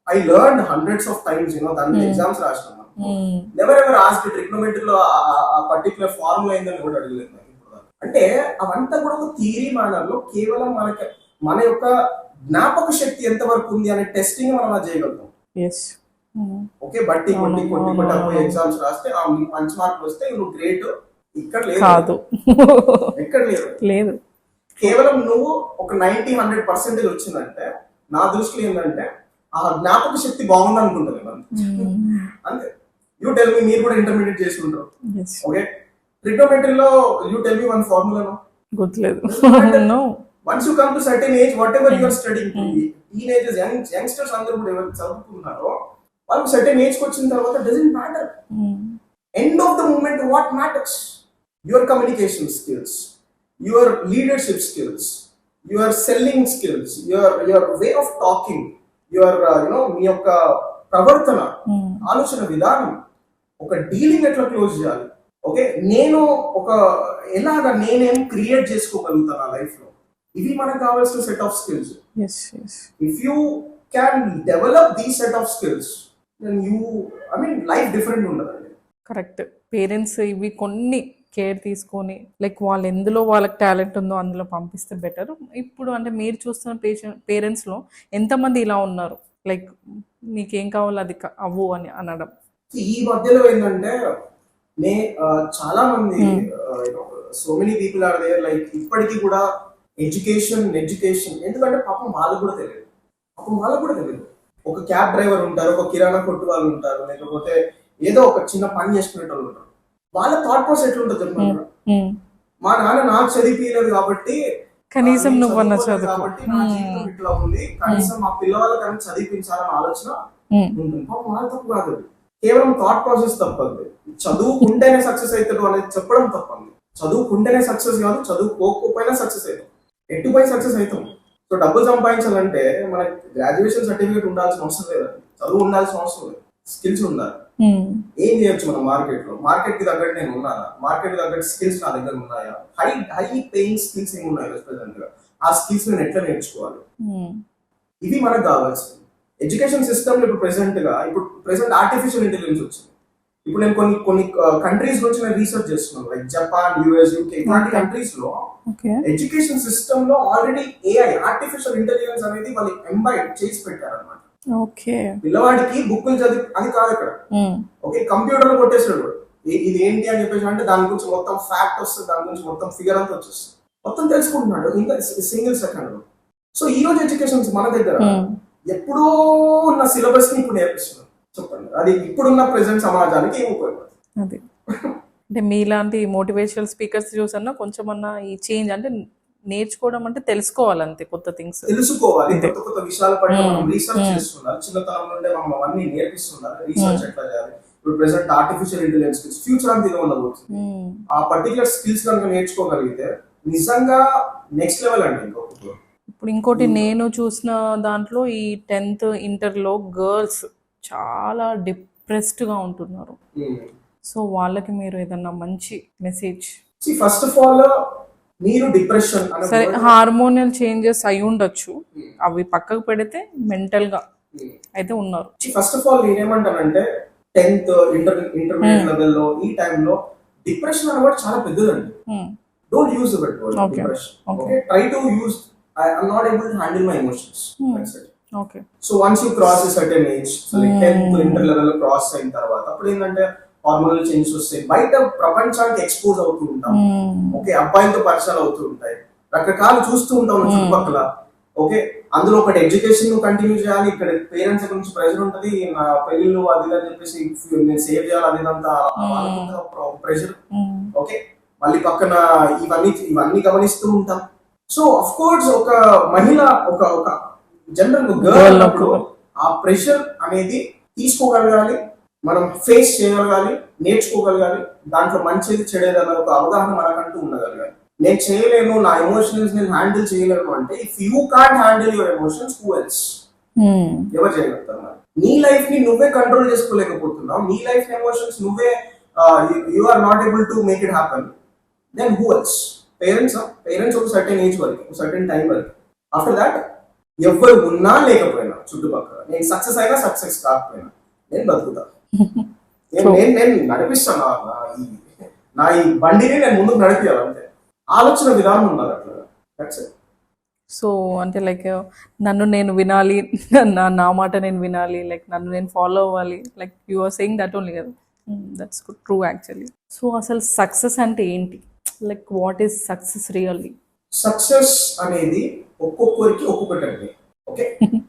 A: I learn hundreds of times, దాని ఎగ్జామ్స్ రాసినాం. నెవర్ ఎవర్ ఆస్క్డ్ ట్రిగ్నోమెట్రీలో ఆ పర్టికులర్ ఫార్ములా ఏందని కూడా అడగలేదు నాకు ఇప్పటిదాకా. అంటే అవంతా కూడా ఒక థియరీ మేనర్ లో కేవలం మన యొక్క జ్ఞాపక శక్తి ఎంత వరకు ఉంది అనే టెస్టింగ్ మనం అలా చేయగలుగుతాం. ఓకే, బట్టి కొట్టి ఎగ్జామ్స్ రాస్తే మంచి మార్కులు వస్తే నువ్వు గ్రేట్. ఇక్కడ లేదు, ఎక్కడ లేదు. కేవలం నువ్వు ఒక 90-100% వచ్చిందంటే నా దృష్టిలో ఏంటంటే ఆ జ్ఞాపక శక్తి బాగుంది అనుకుంటుంది అంతే. యూ టెల్ మీ, మీరు కూడా ఇంటర్మీడియట్ చేసుకుంటారు. ఓకే, ట్రిగ్నోమెట్రీలో you tell me one formula గుర్తులేదు. Once you come to certain age, what ever you're studying, teenagers, youngsters అందరూ కూడా ఎవరు చదువుకున్నారో వాళ్ళకి సర్టెన్ ఏజ్కి వచ్చిన తర్వాత doesn't matter. End of the moment what matters? Your communication skills, your leadership skills, your selling skills, your way of talking, your మీ యొక్క ప్రవర్తన, ఆలోచన విధానం, ఒక డీలింగ్ ఎట్లా క్లోజ్ చేయాలి. ఓకే, నేను నేనేం క్రియేట్ చేసుకోగలుగుతాను ఆ లైఫ్ లో, ఇవి మనకు కావాల్సిన set of skills. If you can develop these set of skills, then life different ఉండదండి.
B: కరెక్ట్. పేరెంట్స్ ఇవి కొన్ని కేర్ తీసుకొని లైక్ వాళ్ళు ఎందులో వాళ్ళకి టాలెంట్ ఉందో అందులో పంపిస్తే బెటర్. ఇప్పుడు అంటే మీరు చూస్తున్న పేరెంట్స్లో ఎంతమంది ఇలా ఉన్నారు, లైక్ నీకేం కావాలో అది అవ్వు అని అనడం?
A: ఈ మధ్యలో ఏంటంటే చాలా మంది, so many people are there, like ఇప్పటికీ కూడా ఎడ్యుకేషన్ ఎందుకంటే పాపం వాళ్ళకు కూడా తెలియదు. ఒక క్యాబ్ డ్రైవర్ ఉంటారు, ఒక కిరాణా కొట్టు వాళ్ళు ఉంటారు, లేకపోతే ఏదో ఒక చిన్న పని చేసుకునే వాళ్ళు ఉంటారు. వాళ్ళ థాట్ ప్రాసెస్ ఎట్లుంటుంది చెప్పండి. మా నాన్న నాకు చదివించలేదు కాబట్టి
B: కనీసం
A: నేను
B: నువ్వన్న
A: చదువుకోలేదు
B: చదువుకో.
A: కాబట్టి నా జీవితం ఇట్లా ఉంది, కనీసం మా పిల్లవాళ్ళకన్నా చదివించాలన్న ఆలోచన ఉంటుంది. పాపం వాళ్ళ తప్పు కాదు, కేవలం థాట్ ప్రాసెస్ తప్పదు. చదువుకుంటేనే సక్సెస్ అవుతాడు అనేది చెప్పడం తప్పండి. చదువుకుంటేనే సక్సెస్ కాదు, చదువుకోకపోయినా సక్సెస్ అవుతాం, ఎట్టుపోయి సక్సెస్ అవుతాం. సో డబ్బులు సంపాదించాలంటే మనకి గ్రాడ్యుయేషన్ సర్టిఫికేట్ ఉండాల్సిన అవసరం లేదండి, చదువు ఉండాల్సిన అవసరం లేదు, స్కిల్స్ ఉండాలి. ఏం చేయొచ్చు మనం మార్కెట్ కి తగ్గట్టు నేను ఉన్నానా, మార్కెట్ కి తగ్గట్టు స్కిల్స్ నా దగ్గర ఉన్నాయా, హై పేయింగ్ స్కిల్స్ ఏమి ఉన్నాయి ప్రెసెంట్ గా, ఆ స్కిల్స్ నేను ఎట్లా నేర్చుకోవాలి, ఇవి మనకు కావాల్సింది. ఎడ్యుకేషన్ సిస్టమ్ ఇప్పుడు ప్రెసెంట్ ఆర్టిఫిషియల్ ఇంటెలిజెన్స్ వచ్చింది. ఇప్పుడు నేను కొన్ని కంట్రీస్ నుంచి నేను రీసెర్చ్ చేస్తున్నాను, లైక్ జపాన్, యుఎస్, యూకే, ఇలాంటి కంట్రీస్ లో ఎడ్యుకేషన్ సిస్టమ్ లో ఆల్రెడీ ఏఐ, ఆర్టిఫిషియల్ ఇంటెలిజెన్స్ అనేది వాళ్ళు ఎంబైడ్ చేసి పెట్టారన్నమాట. పిల్లవాడికి బుక్కులు చదివి అది కాదు ఇక్కడ, ఓకే, కంప్యూటర్ లో కొట్టేసాడు ఇది ఏంటి అని చెప్పేసి, అంటే దాని గురించి మొత్తం ఫ్యాక్ట్ వస్తుంది, దాని గురించి మొత్తం ఫిగర్ అంతా వచ్చేస్తుంది, మొత్తం తెలుసుకుంటున్నాడు ఇంకా సింగిల్ సెకండ్ లో. సో ఈ రోజు ఎడ్యుకేషన్ మన దగ్గర ఎప్పుడో ఉన్న సిలబస్ ని ఇప్పుడు నేర్పిస్తున్నారు. చెప్పండి, అది ఇప్పుడున్న ప్రెసెంట్ సమాజానికి ఏం ఉపయోగపడుతుంది?
B: అది అంటే మీలాంటి మోటివేషనల్ స్పీకర్స్ చూసన్నా కొంచెమన్నా ఈ చేంజ్ అంటే నేర్చుకోవడం అంటే తెలుసుకోవాలంతే, కొత్త థింగ్స్
A: తెలుసుకోవాలి, కొత్త విషయాల పట్ల మనం రీసెర్చ్ చేస్తున్నారు. చిన్నతనం నుండే మనం అవన్నీ నేర్పిస్తున్నారు, రీసెర్చ్ ఎట్లా చేయాలి. ఇప్పుడు present artificial intelligence skills future అంతా ఇదే ఉండబోతుంది. ఆ పర్టికులర్ స్కిల్స్ కనుక నేర్చుకోగలిగితే నిజంగా నెక్స్ట్ లెవెల్ అండి.
B: ఇప్పుడు ఇంకోటి నేను చూసిన దాంట్లో ఈ 10th ఇంటర్లో గర్ల్స్ చాలా డిప్రెస్డ్ గా ఉంటున్నారు. సో వాళ్ళకి మీరు ఏదన్నా మంచి మెసేజ్?
A: ఫస్ట్ ఆఫ్ ఆల్ మీరు డిప్రెషన్
B: సరే, హార్మోనల్ చేంజెస్ అయి ఉండొచ్చు, అవి పక్కకు పెడితే మెంటల్ గా అయితే ఉన్నారు.
A: ఫస్ట్ ఆఫ్ ఆల్ నేనేమంటానంటే 10th ఇంటర్మీడియట్ లెవెల్లో ఈ టైంలో డిప్రెషన్ అనేది చాలా పెద్దదండి. Don't use the word depression. Okay, try to use I'm not able to handle my emotions. That's it.
B: Okay.
A: So once you cross a certain age, so like 10th inter level cross అయిన తర్వాత అప్పుడు ఏంటంటే hormonal changes వస్తాయి, బయట ప్రపంచానికి expose అవుతూ ఉంటాం. Okay, అబ్బాయిలతో పరిచయాలు అవుతూ ఉంటాయి, రకరకాలు చూస్తూ ఉంటాం చుట్టుపక్కల. ఓకే, అందులో ఒకటి ఎడ్యుకేషన్ కంటిన్యూ చేయాలి, ఇక్కడ పేరెంట్స్ గురించి ప్రెషర్ ఉంటుంది, నా పెళ్ళిళ్ళు అది అని చెప్పేసి నేను సేవ్ చేయాలి అనేదంతా ప్రెషర్. ఓకే, మళ్ళీ పక్కన ఇవన్నీ గమనిస్తూ ఉంటాం. సో అఫ్ కోర్స్ ఒక మహిళ ఒక జనరల్ గర్ల్ అన్నప్పుడు ఆ ప్రెషర్ అనేది తీసుకోగలగాలి, మనం ఫేస్ చేయగలగాలి, నేర్చుకోగలగాలి, దాంట్లో మంచిది చెడేది అన్న ఒక అవగాహన మనకంటూ ఉండగలగాలి. నేను చేయలేను, నా ఎమోషన్స్ నేను హ్యాండిల్ చేయలేను అంటే, if you can't handle your emotions, who else? ఎవరు చేయగలుగుతారు? నీ లైఫ్ ని నువ్వే కంట్రోల్ చేసుకోలేకపోతున్నావు, నీ లైఫ్ ఎమోషన్స్ నువ్వే you are not able to make it happen, then who else? Parents ఒక సర్టెన్ ఏజ్ వరకు, ఒక సర్టెన్ టైం వరకు. ఆఫ్టర్ దాట్ ఎవరు ఉన్నా లేకపోయినా చుట్టుపక్కల, నేను సక్సెస్ అయినా సక్సెస్ కాకపోయినా నేను బతుకుతా, నేను నడిపిస్తాను, నా ఈ బండిని నేను ముందుకు నడిపించాలంటే ఆలోచన విధానం ఉండాలి అట్లా.
B: సో అంటే లైక్ నన్ను నేను వినాలి, నా మాట నేను వినాలి, లైక్ నన్ను నేను ఫాలో అవ్వాలి, like you are saying that only కదా. That's true actually. సో అసలు సక్సెస్ అంటే ఏంటి? Like what is success really?
A: Success అనేది ఒక్కొక్కరికి ఒక్కొక్కటి అండి. Okay,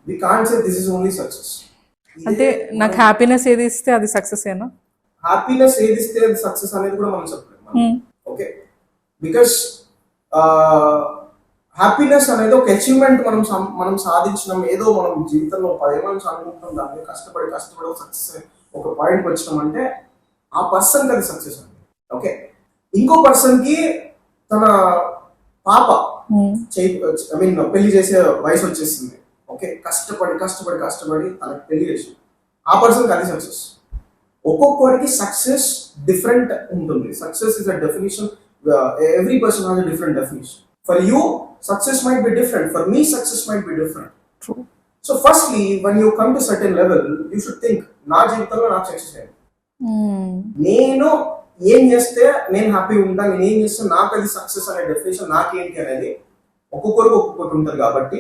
A: we can't say this is only success.
B: అంటే నాకు హ్యాపీనెస్ ఏది ఇస్తే అది సక్సెస్ ఏనా?
A: హ్యాపీనెస్ ఏది ఇస్తే అది సక్సెస్ అనేది కూడా మనం చెప్పలేము. ఓకే, బికాస్ హ్యాపీనెస్ అనేది ఒక అచీవ్మెంట్, మనం సాధించినాం, ఏదో మనం జీవితంలో 10 ఏళ్ళ నుంచి అనుకుంటాం, దాన్ని కష్టపడి సక్సెస్ ఒక పాయింట్కి వచ్చినాం అంటే ఆ పర్సన్కి అది సక్సెస్ అండి. ఓకే, ఇంకో పర్సన్ కి తన పాప పెళ్లి చేసే వయసు వచ్చేసింది. ఓకే, కష్టపడి తనకి పెళ్లి చేసి ఆ పర్సన్కి అది సక్సెస్. ఒక్కొక్కరికి సక్సెస్ డిఫరెంట్ ఉంటుంది. Success is a definition, every person has a different definition. For you success might be different, for me success might be different. So firstly when you come to certain level you should think, నా జీవితంలో నాకు success అయింది, నేను ఏం చేస్తే నేను హ్యాపీగా ఉంటాను, నేను ఏం చేస్తే నాకు అది సక్సెస్ అనే డెఫినేషన్ నాకేంటి అనేది ఒక్కొక్కరికి ఒక్కొక్కటి ఉంటుంది కాబట్టి.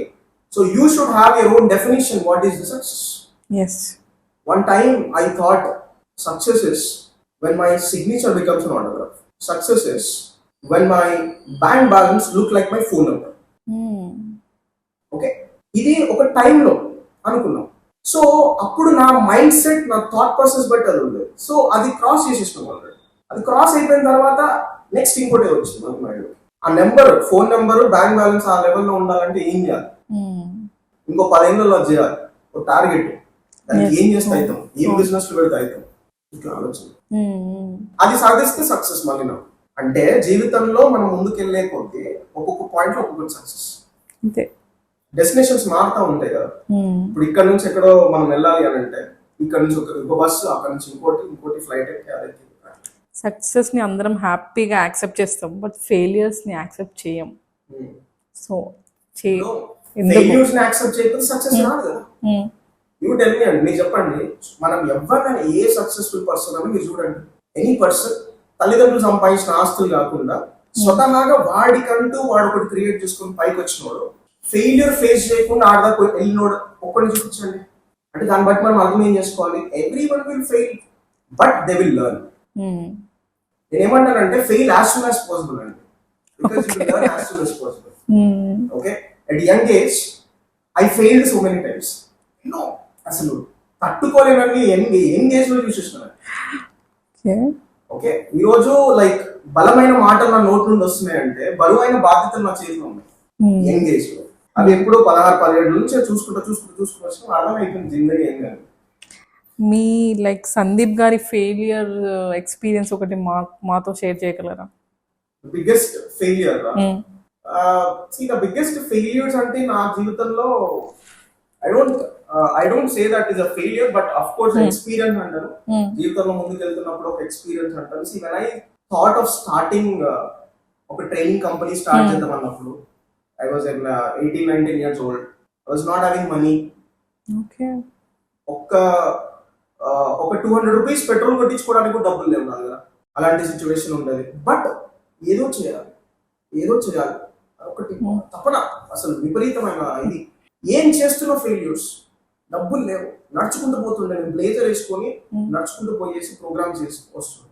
A: So you should have your own definition what is the success. One time I thought success is when my signature becomes an autograph. Success is when my bank balance look like my phone number. Okay, ఇది ఒక టైంలో అనుకున్నాం. So అప్పుడు నా mind set, నా thought process బట్టి అది ఉండేది. సో అది క్రాస్ చేసేసినాం ఆల్రెడీ. అది క్రాస్ అయిపోయిన తర్వాత నెక్స్ట్ ఇంకోటి వచ్చింది మన మైండ్. ఆ number, phone number, bank balance ఆ లెవెల్లో ఉండాలంటే ఏం చేయాలి? ఇంకో 10 ఏళ్ళలో చేయాలి ఒక టార్గెట్. దానికి ఏం చేస్తే అవుతాం, ఏం బిజినెస్ పెడితే అవుతాం, ఇట్లా ఆలోచన. అది సాధిస్తే సక్సెస్. మళ్ళీ నాకు అంటే జీవితంలో మనం ముందుకెళ్లే కొద్దీ ఒక్కొక్క పాయింట్ లో ఒక్కొక్క సక్సెస్. డెస్టినేషన్స్ మారుతా ఉంటాయి కదా. ఇప్పుడు ఇక్కడ నుంచి ఎక్కడో మనం వెళ్ళాలి అని అంటే ఇక్కడ నుంచి ఒక బస్సు, అక్కడ నుంచి ఇంకోటి ఫ్లైట్ ఎక్కి.
B: సక్సెస్ ని అందరం హ్యాపీగా యాక్సెప్ట్ చేస్తాం, బట్ ఫెయిలియర్స్ ని యాక్సెప్ట్ చేయం. సో
A: ఫెయిల్యూర్స్ ని యాక్సెప్ట్ చేయకపోతే సక్సెస్ రాదు కదా. యూ టెల్ మీ అండి, మీరు చెప్పండి, మనం ఎవరినైనా ఏ సక్సెస్ఫుల్ పర్సన్ అని మీరు చూడండి. ఎనీ పర్సన్ తల్లిదండ్రులు సంపాదించిన ఆస్తులు కాకుండా స్వతహాగా వాడికంటూ వాడు ఒకటి క్రియేట్ చేసుకుని పైకి వచ్చినోడు, ఫెయిల్యూర్ ఫేస్ చేయకుండా ఆడదాకా వెళ్ళినోడు ఒక్కడిని చూపించండి. అంటే దాన్ని బట్టి మనం అర్థం ఏం చేసుకోవాలి? Every one will fail, but they will learn. నేను ఏమంటానంటే fail as soon as possible అండి, because you will learn as soon as possible. Okay, at young age I failed so many times. No, అసలు తట్టుకోలేనని young age లో చూసేస్తున్నాను. Okay, ఈ రోజు like బలమైన మాటలు నా నోట్ నుండి వస్తున్నాయంటే బరువైన బాధ్యతలు నా చేతిలో ఉన్నాయి యంగ్ ఏజ్ లో. అది ఎప్పుడో 16-17 నుంచి చూసుకుంటూ వచ్చిన అర్థమైపోయింది జిందగీ ఏం కాదు.
B: మీ లైక్ సందీప్ గారి ఫెయిలియర్ ఎక్స్పీరియన్స్ ఒకటి మాతో షేర్ చేయగలరా?
A: Biggest failure, the biggest failures అంటే నా జీవితంలో I don't say that is a failure, but of course experience అంటారు. జీవితంలో ముందుకు వెళ్తున్నప్పుడు ఒక ఎక్స్పీరియన్స్ అంటారు. See, when I thought of starting ఒక ట్రైనింగ్ కంపెనీ స్టార్ట్ చేద్దాం అన్నప్పుడు I was 18-19 years old. I was not having money.
B: Okay.
A: ఒక 200 రూపీస్ పెట్రోల్ కొట్టించుకోవడానికి డబ్బులు లేవు నా దగ్గర. అలాంటి సిచ్యువేషన్ ఉండేది. బట్ ఏదో చేయాలి ఒకటి తపన, అసలు విపరీతమైన ఇది. ఏం చేస్తున్న ఫెయిల్యూర్స్, డబ్బులు లేవు, నడుచుకుంటూ పోతుండే. నేను బ్లేజర్ వేసుకొని నడుచుకుంటూ పోయేసి ప్రోగ్రామ్స్ చేసి వస్తుంది,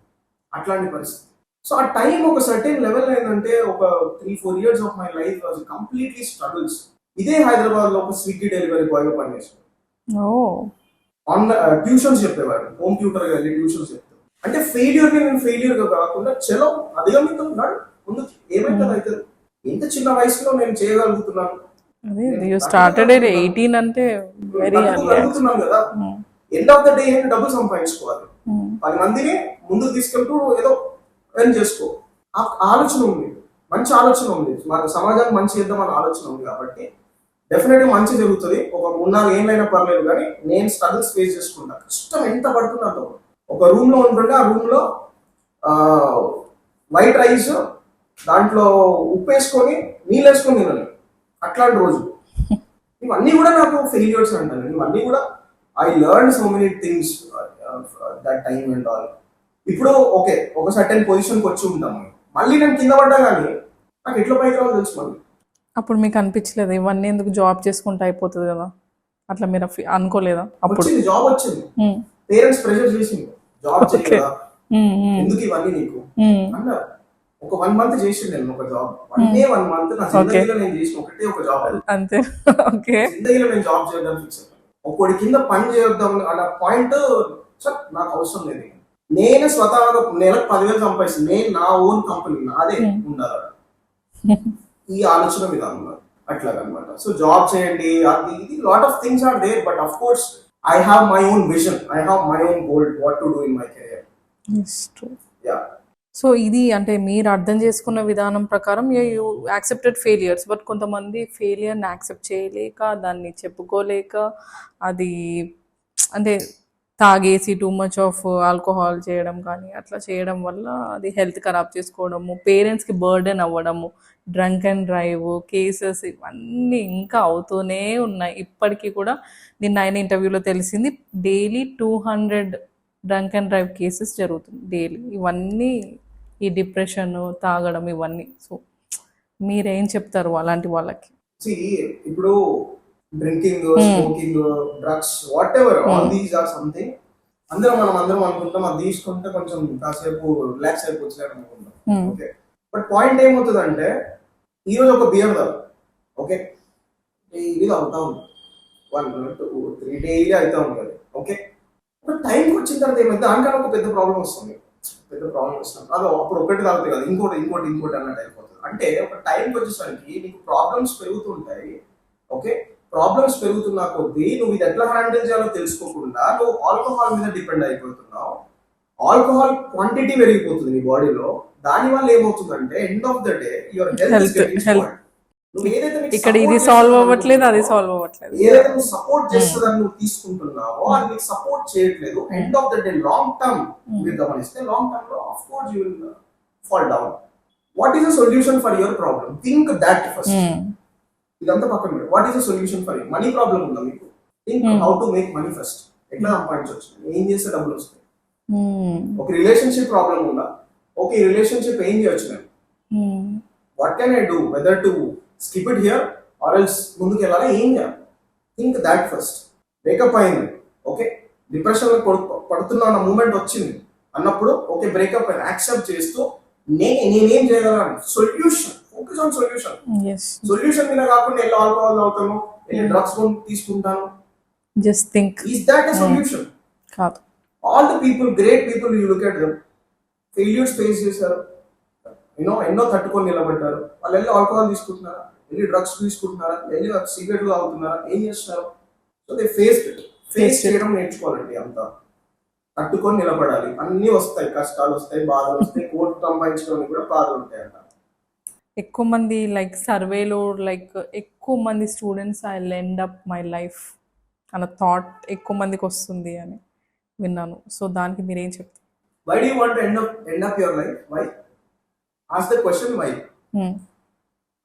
A: అట్లాంటి పరిస్థితి. సో ఆ టైం ఒక సర్టెన్ లెవెల్ ఏంటంటే ఒక 3-4 years of my life was completely struggles. ఇదే హైదరాబాద్ లో ఒక స్విగ్గీ డెలివరీ బాయ్ గా పనిచేసాను. ట్యూషన్స్ చెప్పేవాడు, హోమ్ ట్యూటర్ గా వెళ్ళి ట్యూషన్స్ చెప్తాను. అంటే ఫెయిల్యూర్ ని నేను ఫెయిల్యూర్ గా కాకుండా చలో అధిగమితం ఉన్నాడు ముందుకు, ఏమైతే అవుతుంది. ఎంత చిన్న వయసులో నేను చేయగలుగుతున్నాను. కదా, ఎండ్ ఆఫ్ ద డే ఏంటి, డబ్బులు సంపాదించుకోవాలి, 10 మందిని ముందుకు తీసుకెళ్తూ ఏదో ఎర్న్ చేసుకో. ఆ ఆలోచన ఉంది, మంచి ఆలోచన ఉంది, మన సమాజానికి మంచి చేద్దామని ఆలోచన ఉంది. కాబట్టి డెఫినెట్ గా మంచి జరుగుతుంది. ఒక 3-4 ఏళ్ళైనా పర్లేదు, కానీ నేను స్ట్రగుల్స్ ఫేస్ చేసుకుంటా. కష్టం ఎంత పడుతుందో. ఒక రూమ్ లో ఉంటుంటే ఆ రూమ్ లో వైట్ రైస్, దాంట్లో ఉప్పు వేసుకొని నీళ్ళు వేసుకొని తినాలి, అట్లాంటి రోజు. ఇవన్నీ కూడా నాకు ఫెయిల్యూర్స్ అంటాను. ఇవన్నీ కూడా I learn so many things that time and all. ఇప్పుడు ఓకే, ఒక సర్టెన్ పొజిషన్కి వచ్చి ఉంటాము, మళ్ళీ నేను కింద పడ్డా కానీ నాకు ఎట్లా పైకి రావాలో తెలుసు. మళ్ళీ అప్పుడు మీకు అనిపించలేదు ఇవన్నీ ఎందుకు, జాబ్ చేసుకుంటే అయిపోతుంది కదా, అట్లా మీరు అనుకోలేదా? అప్పుడు జాబ్ వచ్చింది, పేరెంట్స్ ప్రెషర్ చేసింది, జాబ్ చేయలేదా, ఎందుకు ఇవన్నీ నీకు అన్నారు. ఒక 1 month చేసి నేను ఒక జాబ్, 1 month నా జిందగీలో నేను చేసిన ఒకటే ఒక జాబ్ అంతే. జిందగీలో నేను జాబ్ చేయడం ఫిక్స్ అయ్యాను. ఒకటి కింద పని చేద్దాం అన్న పాయింట్ నాకు అవసరం లేదు. నేను స్వతహాగా నెలకు 10,000 సంపాదిస్తాను, నేను నా ఓన్ కంపెనీ నాదే ఉండాలి, ఈ ఆలోచన విధానం అట్లాగనమాట. సో జాబ్ చేయండి, అది ఇది lot of things are there, but of course I have my own vision, I have my own goal what to do in my career. Yeah. So ఇది అంటే మీరు అర్థం చేసుకున్న విధానం ప్రకారం యూ యాక్సెప్టెడ్ ఫెయిలియర్స్, బట్ కొంతమంది ఫెయిలియర్ని యాక్సెప్ట్ చేయలేక, దాన్ని చెప్పుకోలేక, అది అంటే తాగేసి టూ మచ్ ఆఫ్ ఆల్కహాల్ చేయడం కానీ అట్లా చేయడం వల్ల అది హెల్త్ ఖరాబ్ చేసుకోవడము, పేరెంట్స్కి బర్డెన్ అవ్వడము, డ్రంక్ అండ్ డ్రైవ్ కేసెస్ ఇవన్నీ ఇంకా అవుతూనే ఉన్నాయి ఇప్పటికీ కూడా. నిన్న ఆయన ఇంటర్వ్యూలో తెలిసింది daily 200 drunk and drive cases జరుగుతుంది డైలీ. ఇవన్నీ ఈ డిప్రెషన్, తాగడం ఇవన్నీ. సో మీరేం చెప్తారు అలాంటి వాళ్ళకి? ఇప్పుడు drinking, smoking, drugs, what ever, all these or something అందరం అనుకుంటాం అది తీసుకుంటే కొంచెం కాసేపు రిలాక్స్ అయిపోవచ్చు అనుకుంటాం. ఓకే, బట్ పాయింట్ ఏమవుతుందంటే ఈరోజు ఒక బియర్ తాగు, ఓకే, డైలీ అవుతా ఉంది 1 2 3 డైలీ అవుతా ఉంది కదా. ఓకే, ఒక టైంకి వచ్చిన తర్వాత ఏమైంది, దానికన్నా ఒక పెద్ద ప్రాబ్లం వస్తుంది. అది అప్పుడు ఒకటి తాగుతాయి కదా, ఇంకోటి అన్నట్టు అయిపోతుంది. అంటే ఒక టైంకి వచ్చేసరికి నీకు ప్రాబ్లమ్స్ పెరుగుతుంటాయి. ఓకే, ప్రాబ్లమ్స్ పెరుగుతున్నా కొద్దీ నువ్వు ఇది ఎట్లా హ్యాండిల్ చేయాలో తెలుసుకోకుండా నువ్వు ఆల్కహాల్ మీద డిపెండ్ అయిపోతున్నావు. ఆల్కహాల్ క్వాంటిటీ పెరిగిపోతుంది నీ బాడీలో. దాని వల్ల ఏమవుతుందంటే end of the day your health నువ్వు ఏదైతే నీకు
B: ఇక్కడ ఇది
A: support
B: సాల్వ్
A: చేస్తుందో
B: అవ్వట్లేదు, అది సాల్వ్ అవ్వట్లేదు.
A: ఏదైతే నువ్వు సపోర్ట్ చేస్తుందని నువ్వు తీసుకుంటున్నావో అది నీకు సపోర్ట్ చేయట్లేదు. End of the day long term మీరు గమనిస్తే లాంగ్ టర్మ్ లో of course you will fall down. What is the solution for your problem? Think that first. ఇదంతా పక్కన పెట్టు. What is the solution for you? Money problem ఉందా మీకు? Think how to make money first. ఎట్లా సంపాదించవచ్చు, ఏం చేస్తే డబ్బులు వస్తాయి. ఒక రిలేషన్షిప్ ప్రాబ్లం ఉందా? ఓకే, రిలేషన్షిప్ ఏం చేయొచ్చు నేను? What can I do? Whether to skip it here or else ముందుకు వెళ్ళాలా, ఏం చేయాలి? Think that first. బ్రేకప్ అయింది, ఓకే, డిప్రెషన్ లో పడుతున్నా అన్న మూమెంట్ వచ్చింది అన్నప్పుడు ఓకే బ్రేకప్ అయింది, యాక్సెప్ట్ చేస్తూ నేనేం చేయగలను? Solution, focus on solution. Solution మీద కాకుండా వెళ్ళి ఆల్కహాల్ అవుతాను, వెళ్ళి డ్రగ్స్ తీసుకుంటాను.
B: Just think,
A: is that a solution?
B: కాదు.
A: All the people, great people, you look at them, failures face చేశారు, ఎన్నో తట్టుకొని నిలబడ్డారు. వాళ్ళు వెళ్ళి ఆల్కహాల్ తీసుకుంటున్నారా, వెళ్ళి డ్రగ్స్ తీసుకుంటున్నారా, వెళ్ళి సిగరెట్లు తాగుతున్నారా, ఏం చేస్తున్నారు? సో దే ఫేస్ చేయడం నేర్చుకోవాలండి. అంతా తట్టుకొని నిలబడాలి. అన్ని వస్తాయి, కష్టాలు వస్తాయి, బాధలు వస్తాయి, కోర్టు సంపాదించడానికి కూడా బాధలు ఉంటాయి అంట.
B: ఎక్కువ మంది లైక్ సర్వేలో లైక్ ఎక్కువ మంది students I end up my life అన్న థాట్ ఎక్కువ మందికి వస్తుంది అని విన్నాను. సో దానికి మీరేం చెప్తారు?
A: Why do you want to end up your life? Why? Ask the question why.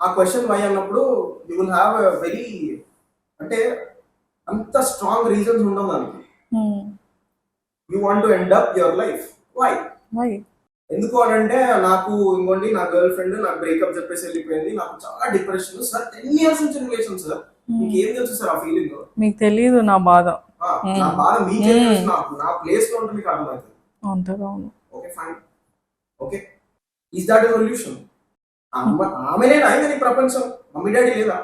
A: ఆ క్వశ్చన్ వై అన్నప్పుడు you will have a very, అంటే అంత స్ట్రాంగ్ రీజన్స్ ఉండవు దానికి. You want to end up your life, why? ఎందుకు అని అంటే నాకు ఇంకోండి నా గర్ల్ ఫ్రెండ్ నాకు బ్రేకప్ చెప్పేసి వెళ్ళిపోయింది, నాకు చాలా డిప్రెషన్ సార్, 10 years నుంచి రిలేషన్ సార్. మీకు ఏం తెలుసు సార్ ఆ ఫీలింగ్?
B: మీకు తెలియదు నా బాధ.
A: నా బాధ మీకే తెలుసు, నా ప్లేస్ లో ఉంటే మీకు అర్థమవుతుంది. Okay fine, okay, is that a solution? ఆమెనేనా ఇంకా నీ ప్రపంచం? మమ్మీ డాడీ లేదా,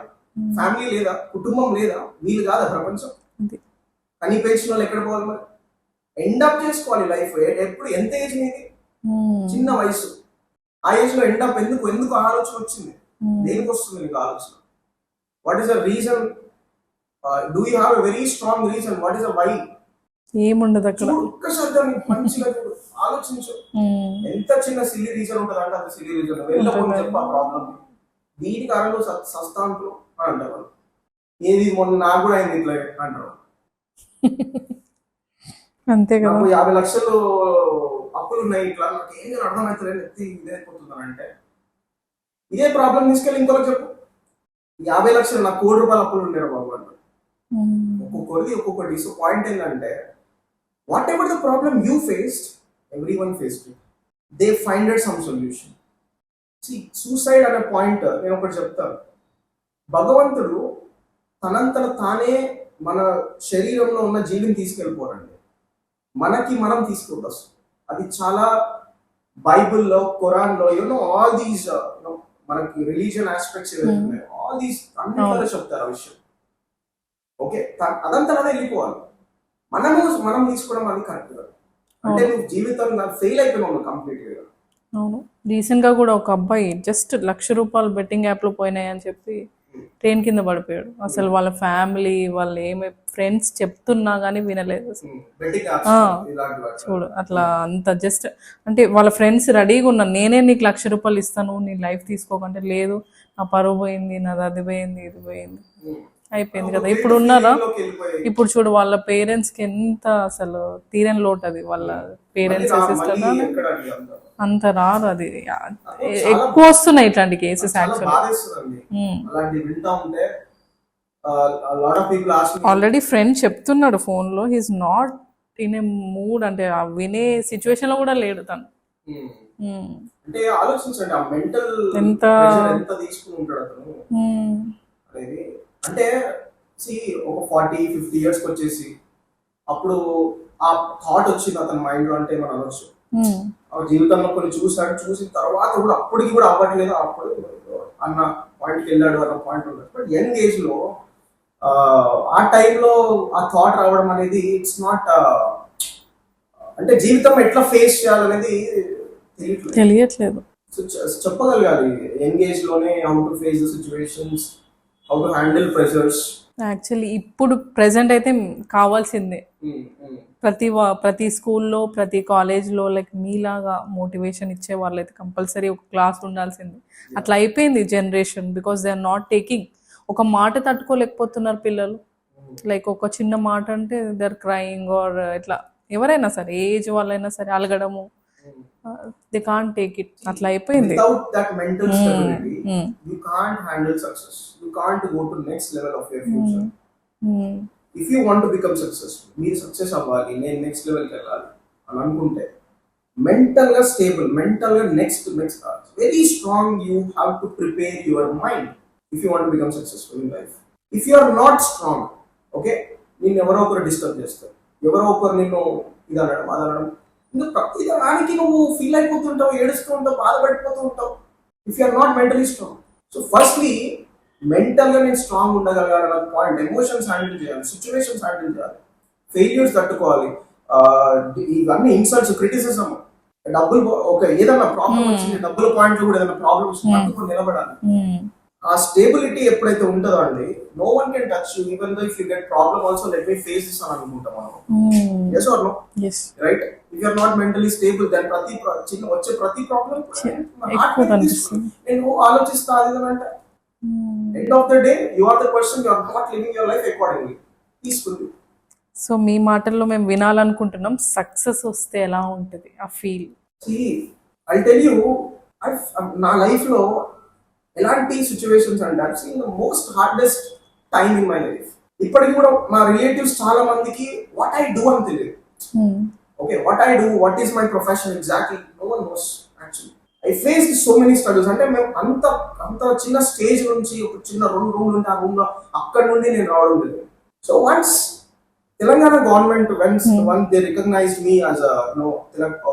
A: ఫ్యామిలీ లేదా, కుటుంబం లేదా, వీళ్ళు కాదా ప్రపంచం? కానీ పెంచిన వాళ్ళు ఎక్కడ పోవాలి మరి? ఎండప్ చేసుకోవాలి లైఫ్. ఎప్పుడు, ఎంత ఏజ్ మీది? చిన్న వయసు. ఆ ఏజ్ లో ఎండప్ ఎందుకు ఆలోచన వచ్చింది? దేనికి వస్తుంది నీకు ఆలోచన? What is the reason? Do you have a very strong reason? What is the why?
B: ఏముండదు అక్కడ.
A: ఒక్కసారి మంచిగా ఆలోచించు. ఎంత చిన్న సిల్లీ రీజన్ ఉంటుంది అంటే అంత సిల్లీ రీజన్. వెళ్ళకుండా చెప్ప ఆ ప్రాబ్లమ్, దీని కారణంలో సస్తాంతులు అని అంటారు. ఏది మొన్న నాకు కూడా అయింది ఇట్లా అంటారు.
B: అంతే కదా.
A: నాకు 50 లక్షలు అప్పులు ఉన్నాయి, ఇట్లా నాకు ఏం అర్థమవుతుంది ఇదైపోతున్నాను అంటే ఇదే ప్రాబ్లం తీసుకెళ్ళి ఇంకోటి చెప్పు. 50 లక్షలు నాకు 1 కోటి రూపాయలు అప్పులు ఉండేరు బాబు అంటారు. ఒక్కొక్కటి. సో పాయింట్ ఏంటంటే what ever the problem you faced, everyone faced it. They find some solution. See, suicide అనే పాయింట్ నేను ఒకటి చెప్తాను. భగవంతుడు తనంతట తానే మన శరీరంలో ఉన్న జీవిని తీసుకెళ్ళిపోరండి, మనకి మనం తీసుకుంటాం. అది చాలా బైబిల్లో, ఖురాన్లో, ఆల్ దీస్ మనకి రిలీజియన్ ఆస్పెక్ట్స్ ఏవైతే ఉన్నాయో ఆల్ దీస్ అన్నిట్లో చెప్తారు ఆ విషయం. ఓకే, అదంతా వెళ్ళిపోవాలి. మనం తీసుకోవడం అది కరెక్ట్ కాదు. అంటే నువ్వు జీవితంలో ఫెయిల్ అయిపోయినావు కంప్లీట్ గా.
B: అవును, రీసెంట్ గా కూడా ఒక అబ్బాయి జస్ట్ ₹1,00,000 బెట్టింగ్ యాప్ లో పోయినాయి అని చెప్పి ట్రైన్ కింద పడిపోయాడు. అసలు వాళ్ళ ఫ్యామిలీ, వాళ్ళు ఏమి ఫ్రెండ్స్ చెప్తున్నా గానీ వినలేదు. చూడు అట్లా అంత జస్ట్ అంటే వాళ్ళ ఫ్రెండ్స్ రెడీగా ఉన్నారు, నేనే నీకు ₹1,00,000 ఇస్తాను, నీ లైఫ్ తీసుకోకంటే లేదు, నా పరువు పోయింది, నాది అది పోయింది, ఇది పోయింది, అయిపోయింది కదా. ఇప్పుడు ఉన్నారా? ఇప్పుడు చూడు వాళ్ళ పేరెంట్స్ కి ఎంత అసలు తీరని లోటు. అది వాళ్ళ పేరెంట్స్ సిస్టర్ అంత రారు. అది ఎక్కువ వస్తున్నాయి ఇట్లాంటి కేసెస్. ఆల్రెడీ ఫ్రెండ్ చెప్తున్నాడు ఫోన్ లో, he's not in a mood, అంటే వినే సిచ్యువేషన్ లో కూడా లేడు తను.
A: అంటే ఆలోచించండి ఆ మెంటల్ ఎంత తీసుకుని ఉంటాడు అతను అనేది. అంటే ఒక 40-50 years వచ్చేసి అప్పుడు ఆ థాట్ వచ్చింది అతని మైండ్ లో అంటే మనం అనొచ్చు. ఆ జీవితంలో కొన్ని చూసిన తర్వాత కూడా అప్పటికి కూడా అవ్వట్లేదు అప్పుడు అన్న పాయింట్కి వెళ్ళాడు అన్న పాయింట్ ఉండదు. బట్ యంగ్ ఏజ్ లో ఆ టైంలో ఆ థాట్ రావడం అనేది ఇట్స్ నాట్ అంటే జీవితం ఎట్లా ఫేస్ చేయాలనేది
B: తెలియట్లేదు.
A: సో చెప్పగలగాలి యంగ్ ఏజ్ లోనే how to face the situations, how to handle pressures.
B: Actually ఇప్పుడు ప్రెసెంట్ అయితే కావాల్సిందే ప్రతి స్కూల్లో ప్రతి కాలేజ్లో లైక్ మీలాగా మోటివేషన్ ఇచ్చే వాళ్ళు అయితే కంపల్సరీ ఒక క్లాస్ ఉండాల్సిందే. అట్లా అయిపోయింది generation, because they are not taking. ఒక మాట తట్టుకోలేకపోతున్నారు పిల్లలు. లైక్ ఒక చిన్న మాట అంటే దే ఆర్ క్రయింగ్ ఆర్ ఇట్లా ఎవరైనా సరే ఏజ్ వాళ్ళైనా సరే అలగడము, దే కాంట్ టేక్ ఇట్. అట్లా అయిపోయింది.
A: Without that mental stability, you can't handle success. You can't go to next level of your future. If you want to become successful, మీరు success అవ్వాలి, నేను నెక్స్ట్ లెవెల్కి వెళ్ళాలి అని అనుకుంటే మెంటల్ గా స్టేబుల్, మెంటల్ గా next very strong. You have to prepare your mind if you want become successful in life. If you are not strong, okay, నిన్ను ఎవరో ఒకరు డిస్టర్బ్ చేస్తారు, ఎవరో ఒకరు నిన్ను ఇది అనడం అది అనడం, ఇంకా ప్రతి దానికి నువ్వు ఫీల్ అయిపోతుంటావు, ఏడుస్తూ ఉంటావు, బాధపడిపోతూ ఉంటావు. If you are not mentally strong. So firstly mental గా నేను స్ట్రాంగ్ ఉండగలగాలన్న పాయింట్. ఎమోషన్స్ హ్యాండిల్ చేయాలి, సిచ్యువేషన్స్ హ్యాండిల్ చేయాలి, ఫెయిల్యూర్స్ తట్టుకోవాలి, ఇవన్నీ ఇన్సల్ట్స్, క్రిటిసిజం, డబ్బులు ఓకే ఏదైనా ప్రాబ్లం వచ్చింది, డబ్బుల పాయింట్ కూడా ఏదైనా ప్రాబ్లం వచ్చింది తట్టుకొని నిలబడాలి. ఆ స్టేబిలిటీ ఎప్పుడైతే ఉంటుందో అండి, no one can touch you. Even though if you get problem also let me face this అని అనుకుంటాం మనం. yes or no?
B: Yes.
A: Right? If you are not mentally stable, then వచ్చే ప్రతి ప్రాబ్లం నేను ఆలోచిస్తా అది అంటే end of the day you are the person, you are not living your life accordingly peacefully.
B: So మీ మాటల్లో మేము వినాలనుకుంటున్నాం, సక్సెస్ వస్తే ఎలా ఉంటుంది ఆ feel.
A: See, I'll tell you, నా లైఫ్ లో ఎలాంటి సిచ్యువేషన్స్ అంటే I've seen the most hardest time in my life. ఇప్పటికి కూడా మా రిలేటివ్స్ చాలా మందికి what I do అని తెలియదు. Okay, what I do, what is my profession exactly, no one knows actually. I faced so many struggles. అంటే మేము అంత చిన్న స్టేజ్ నుంచి ఒక చిన్న 2 రూమ్లు ఉంటే ఆ రూమ్ లో అక్కడి నుండి నేను రావడం లేదు. So once Telangana government one they recognized me as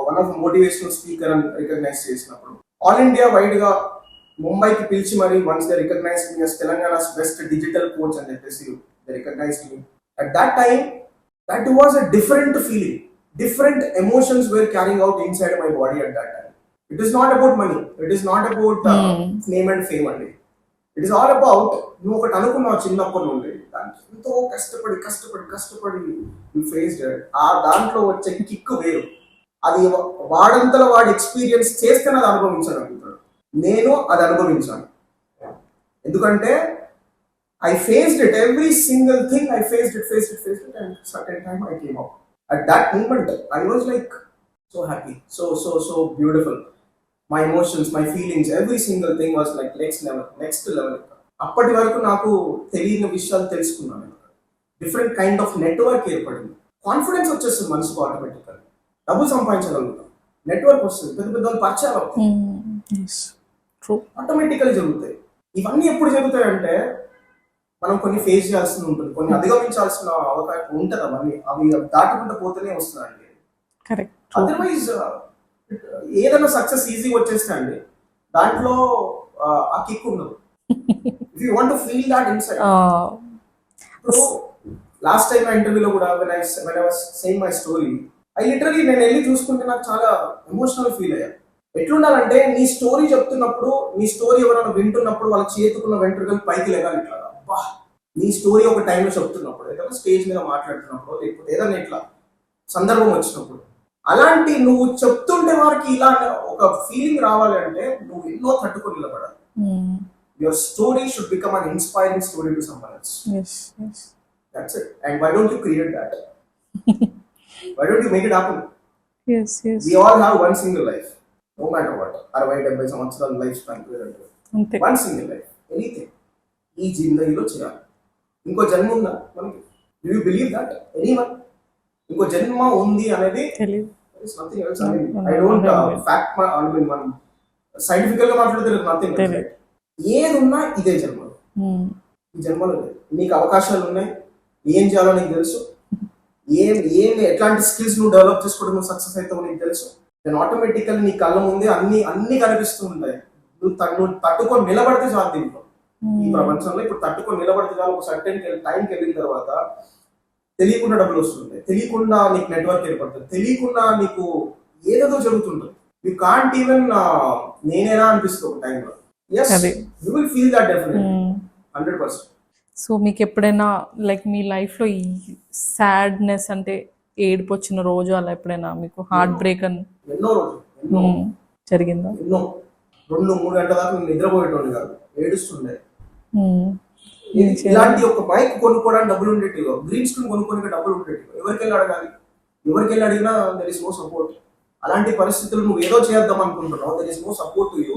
A: one of motivational speaker అని రికగ్నైజ్ చేసినప్పుడు, ఆల్ ఇండియా వైడ్ గా ముంబైకి పిలిచి మరి once they recognized me as Telangana's best digital coach అని చెప్పేసి they recognized me. At that time that was a different feeling, different emotions were carrying out inside my body at that time. It is not about money, it is not about name and fame only. It is all about నువ్వు ఒకటి అనుకున్నావు చిన్నప్పటి నుండి, దానికి ఎంతో కష్టపడి you faced it. ఆ దాంట్లో వచ్చే కిక్ వేరు. అది వాడంతలో వాడు ఎక్స్పీరియన్స్ చేస్తేనే అది అనుభవించాను అనుకుంటాడు. నేను అది అనుభవించాను, ఎందుకంటే I faced it, every single thing I faced it, and certain time I came out. At that moment, I was like so happy, so beautiful. My emotions, my feelings, every single thing was like next level. అప్పటి వరకు నాకు తెలియని విషయాలు తెలుసుకున్నాను. Different kind of network ఏర్పడింది. Confidence వచ్చేస్తుంది మనసుకు ఆటోమేటిక్గా. డబ్బులు సంపాదించగలుగుతాం, నెట్వర్క్ వస్తుంది, పెద్ద పరిచయాలు ఆటోమేటికల్ జరుగుతాయి. ఇవన్నీ ఎప్పుడు జరుగుతాయంటే మనం కొన్ని ఫేస్ చేయాల్సి ఉంటుంది, కొన్ని అధిగమించాల్సిన అవకాశం ఉంటుంది. అవన్నీ అవి దాటుకుంటూ పోతేనే వస్తుందండి. అదర్వైజ్ ఏదైనా సక్సెస్ ఈజీగా వచ్చేస్తే అండి దాంట్లో ఆ కిక్ ఉండదు. If you want to feel that inside. ఇప్పుడు లాస్ట్ టైం నా ఇంటర్వ్యూలో కూడా when I was saying my story, I literally నేను వెళ్ళి చూసుకుంటే నాకు చాలా ఎమోషనల్ ఫీల్ అయ్యా. ఎట్లుండాలంటే నీ స్టోరీ చెప్తున్నప్పుడు, నీ స్టోరీ ఎవరైనా వింటున్నప్పుడు వాళ్ళ చేతుకున్న వెంట్రుకలు పైకి లేగాలి. ఇట్లా నీ స్టోరీ ఒక టైంలో చెప్తున్నప్పుడు, ఏదైనా స్టేజ్ మీద మాట్లాడుతున్నప్పుడు, లేకపోతే ఏదైనా ఇట్లా సందర్భం వచ్చినప్పుడు, అలాంటి నువ్వు చెప్తుంటే వారికి ఇలా ఒక ఫీలింగ్ రావాలి అంటే నువ్వు ఎన్నో తట్టుకొని నిలబడాలి. Your story should become an inspiring story to someone else. That's it. And why don't you create that? Why don't you make it happen? We all have one single life, no matter what. 60-70 సంవత్సరాల life span, one single life. Anything ఈ జిందగీలో చేయాలి. ఇంకో జన్మ ఉందా మనకి? Do you believe that anyone? ఇంకో జన్మ ఉంది అనేది nothing else. I don't fact మనం సైంటిఫికల్ గా మాట్లాడితే నథింగ్ ఎల్స్. ఏది ఉన్నా ఇదే జన్మలో. ఈ జన్మలో నీకు అవకాశాలు ఉన్నాయి, ఏం చేయాలో నీకు తెలుసు, ఎట్లాంటి స్కిల్స్ నువ్వు డెవలప్ చేసుకోవడం నువ్వు సక్సెస్ అవుతావు నీకు తెలుసు. దెన్ ఆటోమేటికల్ నీ కళ్ళ ముందే అన్ని కనిపిస్తూ ఉంటాయి. నువ్వు తట్టుకొని నిలబడితే చాలు. దీంట్లో ఈ ప్రపంచంలో ఇప్పుడు తట్టుకొని నిలబడితే చాలు, ఒక సర్టెన్ టైంకి వెళ్ళిన తర్వాత తెలియకుండా డబ్బులు వస్తుంటాయి, తెలియకుండా నీకు నెట్వర్క్ ఏర్పడుతుంది, తెలియకుండా నీకు ఏదేదో జరుగుతుంటుంది. యూ కాంట్ ఈవెన్ నేనేనా అనిపిస్తుంది ఒక టైంలో. Yes, you will feel that definitely 100%.
B: So మీకు ఎప్పుడైనా లైక్ మీ లైఫ్లో ఈ సాడ్నెస్ అంటే ఏడుపు వచ్చిన రోజు అలా ఎప్పుడైనా మీకు హార్ట్ బ్రేక్ అని
A: ఎన్నో రోజులు ఎన్నో
B: జరిగిందా?
A: ఎన్నో 2-3 గంటల దాకా నేను నిద్రపోయేటోని కాదు, ఏడుస్తుండే. ఇలాంటి ఒక మైక్ కొనుక్కోవడానికి డబ్బులు ఉండేటివి, గ్రీన్ స్క్రీన్ కొనుక్కోడానికి డబ్బులు ఉండేటివి. ఎవరికి వెళ్ళి అడగాలి? ఎవరికి వెళ్ళి అడిగినా దెర్ ఇస్ నో సపోర్ట్. అలాంటి పరిస్థితులు నువ్వు ఏదో చేద్దాం అనుకుంటున్నావు, there is no support to you.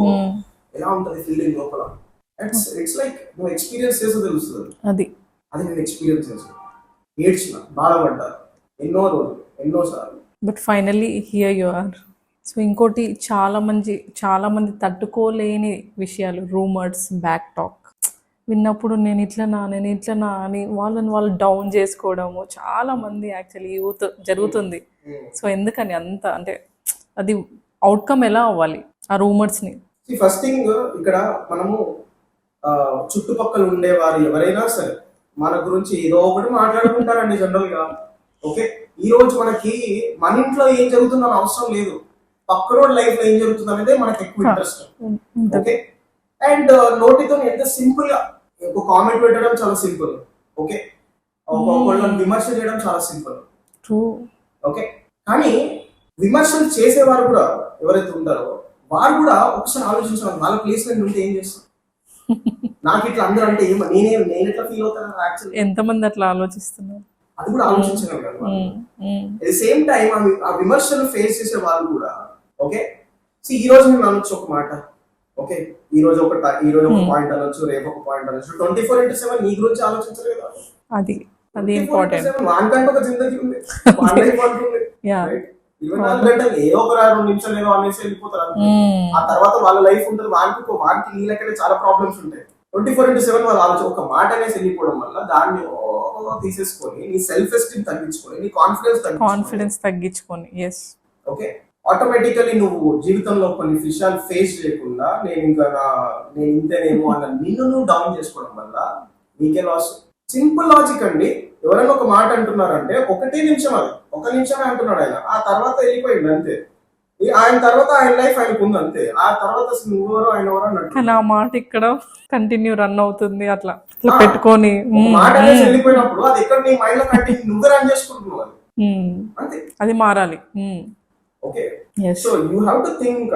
A: ఎలా ఉంటుంది ఫీలింగ్ లోపల? ఇట్స్ లైక్ నువ్వు ఎక్స్పీరియన్స్ చేస్తే తెలుస్తుంది. అది నేను ఎక్స్పీరియన్స్ చేసాను, ఏడ్చిన, బాధపడ్డా ఎన్నో రోజులు, ఎన్నో సార్లు.
B: But finally here you are. So ఇంకోటి చాలా మంది తట్టుకోలేని విషయాలు, రూమర్స్, బ్యాక్ టాక్ విన్నప్పుడు నేను ఇట్లనా అని వాళ్ళు డౌన్ చేసుకోవడము చాలా మంది యాక్చువల్లీ యూత్ జరుగుతుంది. సో ఎందుకని అంత అంటే అది అవుట్కమ్ ఎలా అవ్వాలి ఆ రూమర్స్ని?
A: ఫస్ట్ థింగ్ ఇక్కడ మనము చుట్టుపక్కల ఉండేవారు ఎవరైనా సరే మన గురించి ఏదో ఒకటి మాట్లాడుకుంటారండి జనరల్ గా. ఓకే, ఈ రోజు మనకి మన ఇంట్లో ఏం జరుగుతుందని అవసరం లేదు, పక్కనోడి లైఫ్ లో ఏం జరుగుతుంది అనేది మనకి ఎక్కువ ఇంట్రెస్ట్. ఓకే, అండ్ నోటితో ఎంత సింపుల్ గా ఒక కామెంట్ పెట్టడం చాలా సింపుల్. ఓకే, ఒకళ్ళని విమర్శ చేయడం చాలా సింపుల్. ఓకే, కానీ విమర్శలు చేసేవారు కూడా ఎవరైతే ఉంటారో వారు కూడా ఒకసారి ఆలోచించాలి, వాళ్ళ ప్లేస్ లో ఉంటే ఏం చేస్తారు. నాకు ఇట్లా అందరూ అంటే నేను ఎట్లా ఫీల్ అవుతాను, యాక్చువల్లీ
B: ఎంతమంది అట్లా ఆలోచిస్తున్నారు
A: అది కూడా ఆలోచించగలరు. అట్ ది సేమ్ టైం ఆ విమర్శలు ఫేస్ చేసే వాళ్ళు కూడా ఓకే ఈ రోజు నేను అనొచ్చు ఒక మాట, ఓకే ఈ రోజు ఒక పాయింట్ అనొచ్చు, రేపు ఒక పాయింట్ అనొచ్చు. 24/7 నీ గురించి ఆలోచించరు కదా,
B: అది ఇంపార్టెంట్.
A: వానికంటే ఒక జిందగీ ఉంది, వాని లైఫ్ ఉంటుంది. 24 గంటలు ఏదో ఒక 2 నిమిషాలు ఏదో అనేసి వెళ్ళిపోతారు. ఆ తర్వాత వాళ్ళ లైఫ్ ఉంటుంది, వానికి నీ లెక్కనే చాలా ప్రాబ్లమ్స్ ఉంటాయి. 24/7 వాళ్ళు ఆలోచన ఒక మాట అనేసి వెళ్ళిపోవడం వల్ల దాన్ని తీసేసుకొని నీ సెల్ఫ్ ఎస్టీమ్ తగ్గించుకొని నీ కాన్ఫిడెన్స్ తగ్గించుకొని ఓకే ఆటోమేటికలీ నువ్వు జీవితంలో కొన్ని విషయాలు ఫేస్ చేయకుండా నేను ఇంతేనేమో అన్న నిన్ను నువ్వు డౌన్ చేసుకోవడం వల్ల నీకే లాస్. సింపుల్ లాజిక్ అండి. ఎవరైనా ఒక మాట అంటున్నారంటే 1 నిమిషం, అది 1 నిమిషమే అంటున్నాడు ఆయన, ఆ తర్వాత వెళ్ళిపోయింది అంతే. ఆయన తర్వాత ఆయన లైఫ్ ఆయనకు ఉంది అంతే. ఆ తర్వాత నువ్వెవరో ఆయన ఎవరో అన్నట్టు
B: ఆ మాట ఇక్కడ కంటిన్యూ రన్ అవుతుంది, అట్లా పెట్టుకొని
A: మాట అనేది వెళ్ళిపోయినప్పుడు అది ఎక్కడ నీ మైండ్ లో కంటిన్యూ నువ్వే రన్ చేసుకుంటున్నావు, అది అంతే.
B: అది మారాలి.
A: Okay, so you have to think,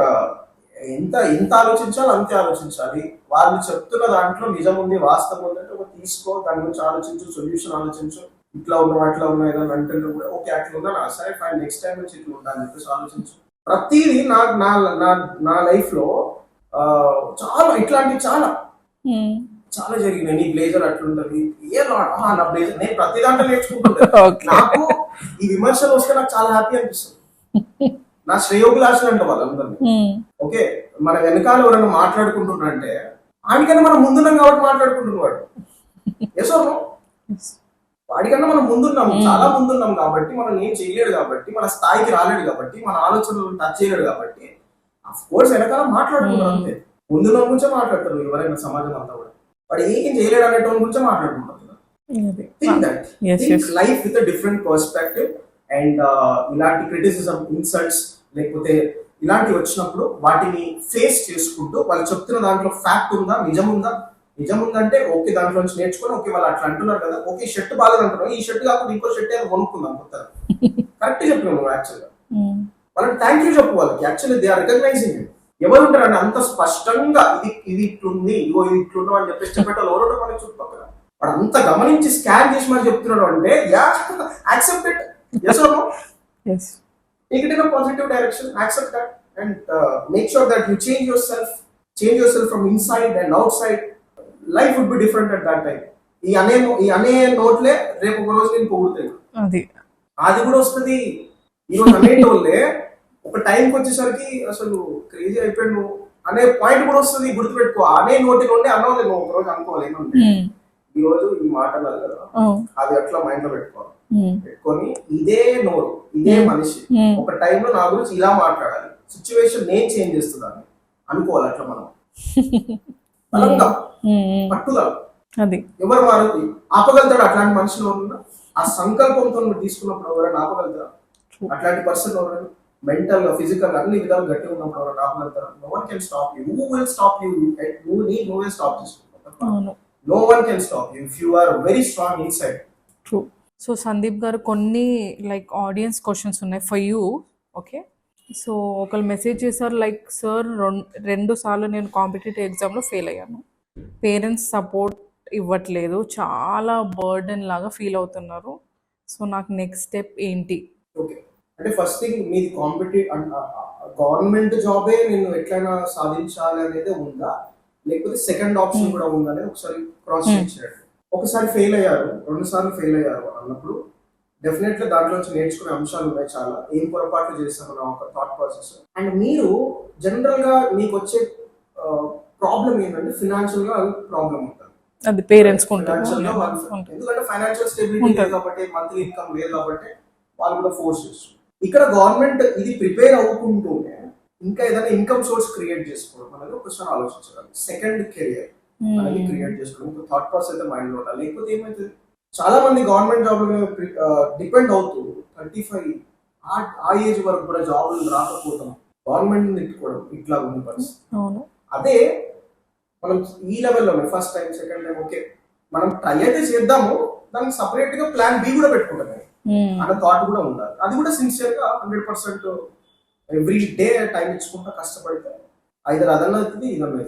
A: ఎంత ఆలోచించాలో అంతే ఆలోచించాలి. వాళ్ళు చెప్తున్న దాంట్లో నిజం ఉంది, వాస్తవం ఉందంటే ఒక తీసుకో, దాని గురించి ఆలోచించు, సొల్యూషన్ ఆలోచించు. ఇట్లా ఉన్నాం అట్లా ఉన్నా ఏదైనా అంటే కూడా ఓకే అట్లా ఉన్నా నా సరే ఫైన్, నెక్స్ట్ టైం నుంచి ఇట్లా ఉంటా అని చెప్పేసి ఆలోచించు. ప్రతిదీ నా లైఫ్ లో చాలా ఇట్లాంటివి చాలా జరిగినాయి. నీ బ్లేజర్ అట్లుంటది, నా బ్లేజర్ నేను ప్రతి దాంట్లో నేర్చుకుంటున్నాను. నాకు ఈ విమర్శలు వస్తే నాకు చాలా హ్యాపీ అనిపిస్తుంది. నా శ్రేయోభిలాషులు అంటే వాళ్ళందరినీ ఓకే మన వెనకాల ఎవరైనా మాట్లాడుకుంటున్నారంటే వాడికన్నా మనం ముందున్నాం కాబట్టి మాట్లాడుకుంటున్నాడు. వాడికన్నా మనం ముందున్నాం, చాలా ముందున్నాం కాబట్టి మనం ఏం చేయలేడు, కాబట్టి మన స్థాయికి రాలేడు, కాబట్టి మన ఆలోచనలు టచ్ చేయలేడు, కాబట్టి అఫ్ కోర్స్ వెనకాల మాట్లాడుకుంటారు అంతే. ముందున్న గురించే మాట్లాడతారు ఎవరైనా సమాజం అంతా కూడా. వాడు ఏం చేయలేడు అనేటోని గురించే మాట్లాడుకుంటారు. Life with different perspective. And ఇలాంటి క్రిటిసిజం, ఇన్సల్ట్స్ లేకపోతే ఇలాంటివి వచ్చినప్పుడు వాటిని ఫేస్ చేసుకుంటూ వాళ్ళు చెప్తున్న దాంట్లో ఫ్యాక్ట్ ఉందా, నిజం ఉందంటే ఓకే దాంట్లో నుంచి నేర్చుకొని ఓకే వాళ్ళు అట్లా అంటున్నారు కదా, ఓకే షర్ట్ బాగాలేదు అంటున్నారు, ఈ షర్ట్ కాకుండా ఇంకో షర్ట్ ఏదో కొనుక్కుందాం కొత్తగా. కరెక్ట్ చెప్పినావు నువ్వు. యాక్చువల్గా వాళ్ళకి థ్యాంక్ యూ చెప్పు. వాళ్ళకి actually they are recognising it. ఎవరు ఉంటారండి అంత స్పష్టంగా ఇది ఇట్లుంది, ఇగో ఇది ఇట్లున్నావు అని చెప్పేసి చెప్పేటోళ్ళు ఎవరు ఉంటారు మనకి చుట్టుపక్కల? వాడు అంత గమనించి స్కాన్ చేసి మరి చెప్తున్నాడు అంటే accept it. Yes or no?
B: Yes.
A: Take it in a positive direction. Accept that and make sure that you change yourself from inside and outside. Life would be different at that time. ఈ అనే నోట్లే రేపు ఒక రోజు నేను పొగుడుతాను, అది కూడా వస్తుంది. ఈరోజు అనేటోళ్ళే ఒక టైంకి వచ్చేసరికి అసలు క్రేజీ అయిపోయాడు అనే పాయింట్ కూడా వస్తుంది. గుర్తుపెట్టుకో, అనే నోటి నుండి అన్నోలే నువ్వు ఒక రోజు అనుకోవాలి ఏమంటే ఈ రోజు ఈ మాటలు కదా, అది అట్లా మైండ్ లో పెట్టుకోవాలి. పెట్టుకొని ఇదే నోరు, ఇదే మనిషి ఒక టైంలో నా గురించి ఇలా మాట్లాడాలి, సిచ్యువేషన్ నేను చేంజ్ చేస్తున్నాను అనుకోవాలి. అట్లా మనం బలంగా పట్టుదల,
B: అది
A: ఎవరు మారు ఆపగలుగుతాడు అట్లాంటి మనుషులు ఎవరున్నా? ఆ సంకల్పంతో నువ్వు తీసుకున్నప్పుడు ఎవరైనా ఆపగలుగుతారా? అట్లాంటి పర్సన్ ఎవరైనా మెంటల్ ఫిజికల్ అన్ని విధాలు గట్టిగా ఉన్నప్పుడు ఎవరైనా ఆపగలుగుతారా? No one can stop you. Who will stop you? నువ్వే స్టాప్ చేసుకుంటావు.
B: అవును.
A: No one can stop you if you are very strong inside.
B: True. So Sandeep గారు, కొన్ని లైక్ ఆడియన్స్ క్వశ్చన్స్ ఉన్నాయి ఫర్ యూ. ఓకే, సో ఒకళ్ళు మెసేజ్ చేశారు like, sir 2 సార్లు నేను కాంపిటేటివ్ ఎగ్జామ్లో ఫెయిల్ అయ్యాను, పేరెంట్స్ సపోర్ట్ ఇవ్వట్లేదు, చాలా బర్డెన్ లాగా ఫీల్ అవుతున్నారు, సో నాకు నెక్స్ట్ స్టెప్ ఏంటి?
A: ఓకే, అంటే ఫస్ట్ థింగ్ మీది గవర్నమెంట్ జాబే నేను ఎట్లయినా సాధించాలి అనేది ఉందా, లేకపోతే సెకండ్ ఆప్షన్ కూడా ఉందా అనేది ఒకసారి క్రాస్ చెక్ చేయండి. ఒకసారి ఫెయిల్ అయ్యారు, 2 సార్లు ఫెయిల్ అయ్యారు అన్నప్పుడు డెఫినెట్లీ దాంట్లో నుంచి నేర్చుకునే అంశాలు ఉన్నాయి చాలా. ఏం పొరపాట్లు చేస్తామన్న ఒక థాట్ ప్రాసెస్. అండ్ మీరు జనరల్ గా మీకు వచ్చే ప్రాబ్లం ఏంటంటే ఫినాన్షియల్ గా ప్రాబ్లం ఉంటుంది.
B: అది పేరెంట్స్
A: ఎందుకంటే ఫైనాన్షియల్ స్టెబిలిటీ లేదు కాబట్టి, మంత్లీ ఇన్కమ్ లేదు కాబట్టి వాళ్ళు కూడా ఫోర్స్ చేస్తారు. ఇక్కడ గవర్నమెంట్ ఇది ప్రిపేర్ అవ్వకుంటూనే ఇంకా ఏదైనా ఇన్కమ్ సోర్స్ క్రియేట్ చేసుకోవడం అనేది ఒకసారి ఆలోచించాలి. సెకండ్ కెరియర్ అనేది క్రియేట్ చేసుకోవడం ఒక థాట్ ప్రాసెస్ అయితే మైండ్ లో ఉండాలి. లేకపోతే ఏమైతుంది, చాలా మంది గవర్నమెంట్ జాబ్ డిపెండ్ అవుతూ 35 ఆ ఏజ్ వరకు కూడా జాబులు రాకపోతాం, గవర్నమెంట్ తిట్టుకోవడం, ఇట్లా ఉన్న పరిస్థితి. అదే మనం ఈ లెవెల్లో first time second time okay మనం ట్రై అయితే చేద్దాము, దానికి సపరేట్ గా ప్లాన్ బి కూడా పెట్టుకుంటాం అన్న థాట్ కూడా ఉండాలి. అది కూడా సిన్సియర్ గా 100% ఎవ్రీ డే టైం ఇచ్చుకుంటా కష్టపడితే ఐదర్ అదన్నా అవుతుంది ఇదన్నా.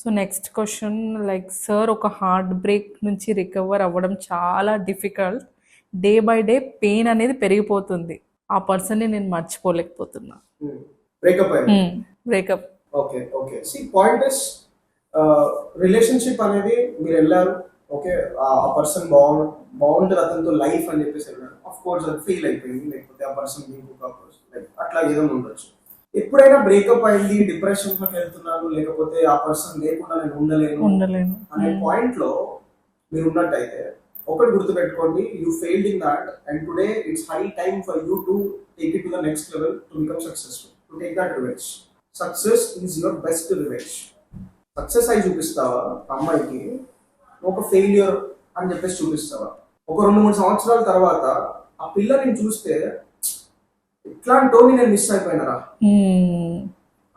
B: So next question like, sir ఒక హార్ట్ బ్రేక్ నుంచి రికవర్ అవ్వడం చాలా difficult, day by day pain అనేది పెరిగిపోతుంది, ఆ పర్సన్ని నేను మర్చిపోలేకపోతున్నా. Breakup.
A: Okay okay, see point is relationship అనేది మీరు వెళ్ళారు, ఓకే ఆ పర్సన్ బాగుంటుంది అతనితో లైఫ్ అని చెప్పేసి వెళ్ళారు, ఆఫ్ కోర్స్ అది ఫెయిల్ అయిపోయింది, లేకపోతే ఆ పర్సన్ అట్లా ఏదో ఉండొచ్చు. ఎప్పుడైనా బ్రేకప్ అయింది, డిప్రెషన్ లోకి వెళ్తున్నాను, లేకపోతే ఆ పర్సన్ లేకుండా నేను ఉండలేను అనే పాయింట్ లో మీరు ఉన్నట్టయితే ఒకటి గుర్తుపెట్టుకోండి, you failed in that and today it's high time for you to take it to the next level, to become successful, to take that revenge. Success is your best revenge. Success అయి చూపిస్తావా అమ్మాయికి, ఒక failure అని చెప్పేసి చూపిస్తావా? ఒక 2-3 సంవత్సరాల తర్వాత ఆ పిల్లని చూస్తే ఇట్లాంటి నేను మిస్ అయిపోయినారా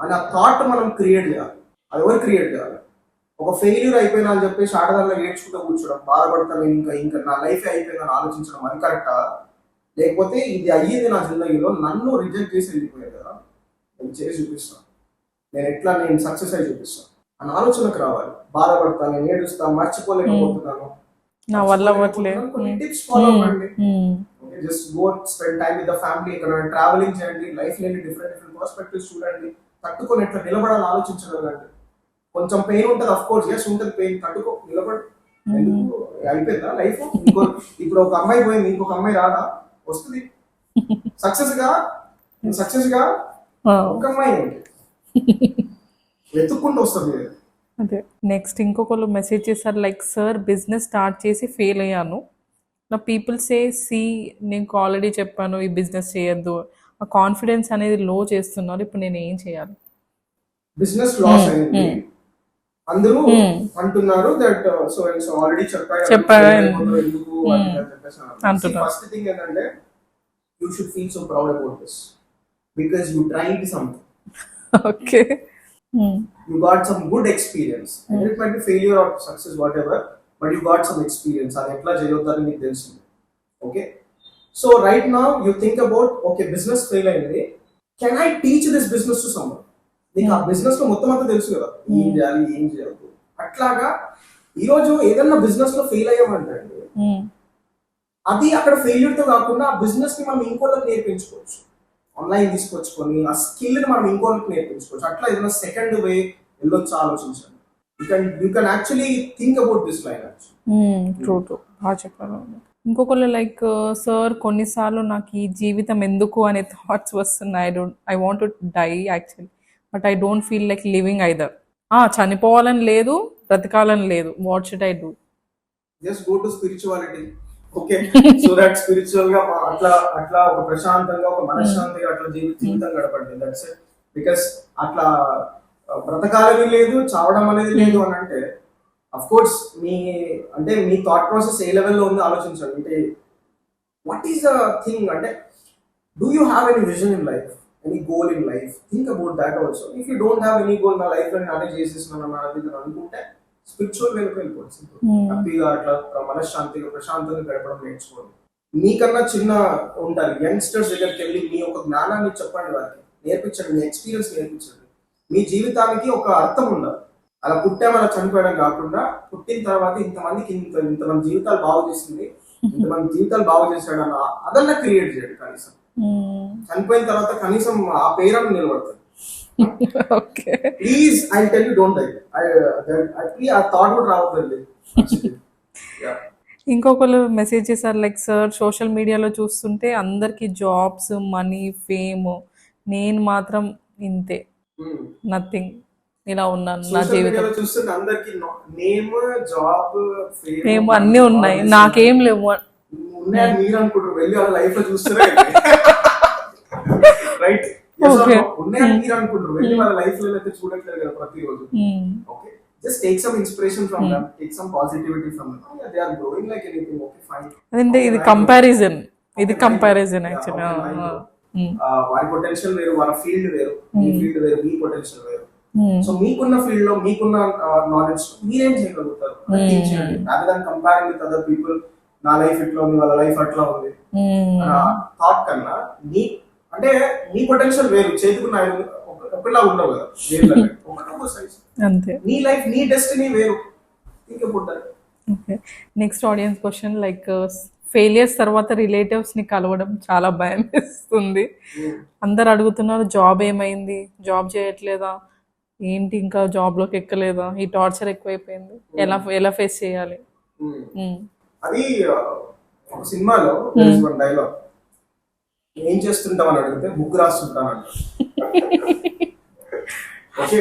A: అని ఆ థాట్ మనం క్రియేట్ చేయాలి. అది ఎవరు క్రియేట్ చేయాలి? ఒక ఫెయిల్యూర్ అయిపోయినా అని చెప్పేసి ఆడదానిలో ఏడ్చుకుంటూ కూర్చోడం, బాధపడతాను, ఇంకా నా లైఫ్ అయిపోయిందని ఆలోచించడం అది కరెక్టా? లేకపోతే ఇది అయ్యింది నా జిందగీలో, నన్ను రిజెక్ట్ చేసి వెళ్ళిపోయారు కదా, నేను చేసి చూపిస్తాను, నేను సక్సెస్ అయి చూపిస్తాను అని ఆలోచనకు రావాలి. బాధపడతాను, నేను ఏడుస్తాను, మర్చిపోలేకపోతున్నాను,
B: నా వల్ల అవ్వట్లేదు,
A: కొన్ని టిప్స్ ఫాలో అవ్వండి. Just go spend time with the family, ఇక్కడ ట్రావెలింగ్ చేయండి, లైఫ్ లేని డిఫరెంట్ పర్స్పెక్టివ్స్ చూడండి, తట్టుకొని ఎట్లా నిలబడాలని ఆలోచించగలండి. కొంచెం పెయిన్ ఉంటుంది, అఫ్ కోర్స్ ఎస్ ఉంటుంది పెయిన్, తట్టుకో, నిలబడి. ఎందుకు అయిపోయిందా లైఫ్? ఇప్పుడు ఒక అమ్మాయి పోయింది, ఇంకొక అమ్మాయి రాదా? వస్తుంది. సక్సెస్ గా ఒక అమ్మాయి ఏంటి వెతుక్కుంటూ వస్తుంది.
B: అదే నెక్స్ట్ ఇంకొకళ్ళు మెసేజ్ చేశారు లైక్, సార్ బిజినెస్ స్టార్ట్ చేసి ఫెయిల్ అయ్యాను, నా పీపుల్ సే నీకు ఆల్రెడీ చెప్పాను ఈ బిజినెస్ చేయొద్దు, ఆ కాన్ఫిడెన్స్ అనేది లో చేస్తున్నారు, ఇప్పుడు నేను ఏం చేయాలి?
A: బిజినెస్ లాస్ అయింది అందరూ అంటున్నారు, దట్ సో ఆల్రెడీ చెప్పారు ఎందుకు అంటున్నారు. ఫస్ట్ థింగ్ ఏంటంటే, you should feel so proud about this because you tried something.
B: Okay,
A: you got some good experience, and it might be failure or success whatever, but you got some experience adi etla cheyodani meeku telusindi. Okay, so right now you think about, okay business fail ayindi, can I teach this business to someone? నీకు ఆ business లో మొత్తం అంతా తెలుసు కదా, ఏం చేయాలి ఏం చేయద్దు. అట్లాగా ఈరోజు ఏదన్నా బిజినెస్ లో ఫెయిల్ అయ్యామంటే అది అక్కడ ఫెయిల్యూర్ తో కాకుండా ఆ బిజినెస్ ని మనం ఇంకోళ్ళకి నేర్పించుకోవచ్చు, ఆన్లైన్ తీసుకొచ్చుకొని ఆ స్కిల్ ని మనం ఇంకోళ్ళకి నేర్పించుకోవచ్చు. అట్లా ఏదైనా సెకండ్ వే వెళ్ళొచ్చు ఆలోచించండి. You can actually think about this line.
B: True బాగా చెప్పారు. ఇంకొకళ్ళు లైక్, సార్ కొన్నిసార్లు నాకు ఈ జీవితం ఎందుకు అనే థాట్స్ వస్తున్నాయి, I want to die actually, but I don't feel like living either. చనిపోవాలని లేదు, బ్రతకాలని లేదు, what should I do?
A: Just go to spirituality. Okay, so that spiritual గా అట్లా ఒక ప్రశాంతంగా, ఒక మనశ్శాంతిగా అట్లా జీవితం గడపండి. That's it. బికాస్ అట్లా బ్రతకాలని లేదు, చావడం అనేది లేదు అని అంటే అఫ్ కోర్స్ మీ థాట్ ప్రాసెస్ ఏ లెవెల్లో ఉందో ఆలోచించండి. అంటే వాట్ ఈస్ ద థింగ్ అంటే do you have any vision in life, any goal in life? Think about that also. If you don't have any goal, నా లైఫ్ లో నేను అదే చేసేస్తున్నాను అనుకుంటే స్పిరిచువల్ వేలకు వెళ్ళిపోవచ్చు. హ్యాపీగా అట్లా మనశ్శాంతిగా ప్రశాంతంగా గడపడం నేర్చుకోండి. మీకన్నా చిన్న ఉంటారు యంగ్స్టర్స్ దగ్గరికి వెళ్ళి మీ యొక్క జ్ఞానాన్ని చెప్పండి, వారికి నేర్పించండి, మీ ఎక్స్పీరియన్స్ నేర్పించండి. మీ జీవితానికి ఒక అర్థం ఉండాలి. అలా పుట్టామని చనిపోయడం కాకుండా పుట్టిన తర్వాత ఇంతమందికి ఇంతమంది జీవితాలు బాగు చేసింది, ఇంతమంది జీవితాలు బాగు చేశాడు అన్న అదన్నా క్రియేట్ చేయండి. కనీసం చనిపోయిన తర్వాత కనీసం ఆ పేరు నిలబడుతుంది. Please I tell you don't die. ఆ థాట్ కూడా రావద్దండి.
B: ఇంకొకరు మెసేజ్ చేశారు లైక్ సార్ సోషల్ మీడియాలో చూస్తుంటే అందరికి జాబ్స్, మనీ, ఫేమ్, నేను మాత్రం ఇంతే, నథింగ్, ఇలా ఉన్నాను నా జీవితం.
A: చూస్తుంటే అందరికి నేమ్, జాబ్,
B: ఫేమ్ అన్నీ ఉన్నాయి, నాకేం లేవు
A: ఉన్నాయని మీరు అనుకుంటారు. వెళ్ళి వాళ్ళ లైఫ్ లో చూస్తారా రైట్? ఉన్నాయని మీరు అనుకుంటారు, వెళ్ళి వాళ్ళ లైఫ్ లో అయితే చూడట్లేదు కదా ప్రతిరోజు. Okay, just take some inspiration from them, take some positivity from them. Yeah, they are growing like anything. Okay, fine.
B: అదే ఇది కంపారిజన్, ఇది కంపారిజన్ యాక్చువల్లీ.
A: వారి పొటెన్షియల్ వేరు, వారి ఫీల్డ్ వేరు, మీ ఫీల్డ్ వేరు, మీ పొటెన్షియల్ వేరు. సో మీకున్న ఫీల్డ్ లో మీకున్న నాలెడ్జ్ మీరేం చేయగలుగుతారు rather than comparing with other people. నా లైఫ్ ఇట్లా ఉంది, వాళ్ళ లైఫ్ అట్లా ఉంది థాట్ కన్నా అంటే మీ పొటెన్షియల్ వేరు, చేతుకున్న ఒకలా ఉండవు కదా, ఒకటొక సైజ్.
B: అంతే,
A: నీ లైఫ్ నీ డెస్టినీ వేరు. Think about that.
B: Okay, next audience question like failures తర్వాత రిలేటివ్స్ ని కలవడం చాలా భయం వేస్తుంది. అందరు అడుగుతున్నారు జాబ్ ఏమైంది, జాబ్ చేయట్లేదా, ఏంటి ఇంకా జాబ్ లోకి ఎక్కలేదా, ఈ టార్చర్ ఎక్కువైపోయింది, ఎలా ఫేస్ చేయాలి?
A: అది ఒక సినిమాలో డైలాగ్, ఏం చేస్తుంటాం అని అడిగితే బుక్ రాస్తుంటాను. ఓకే,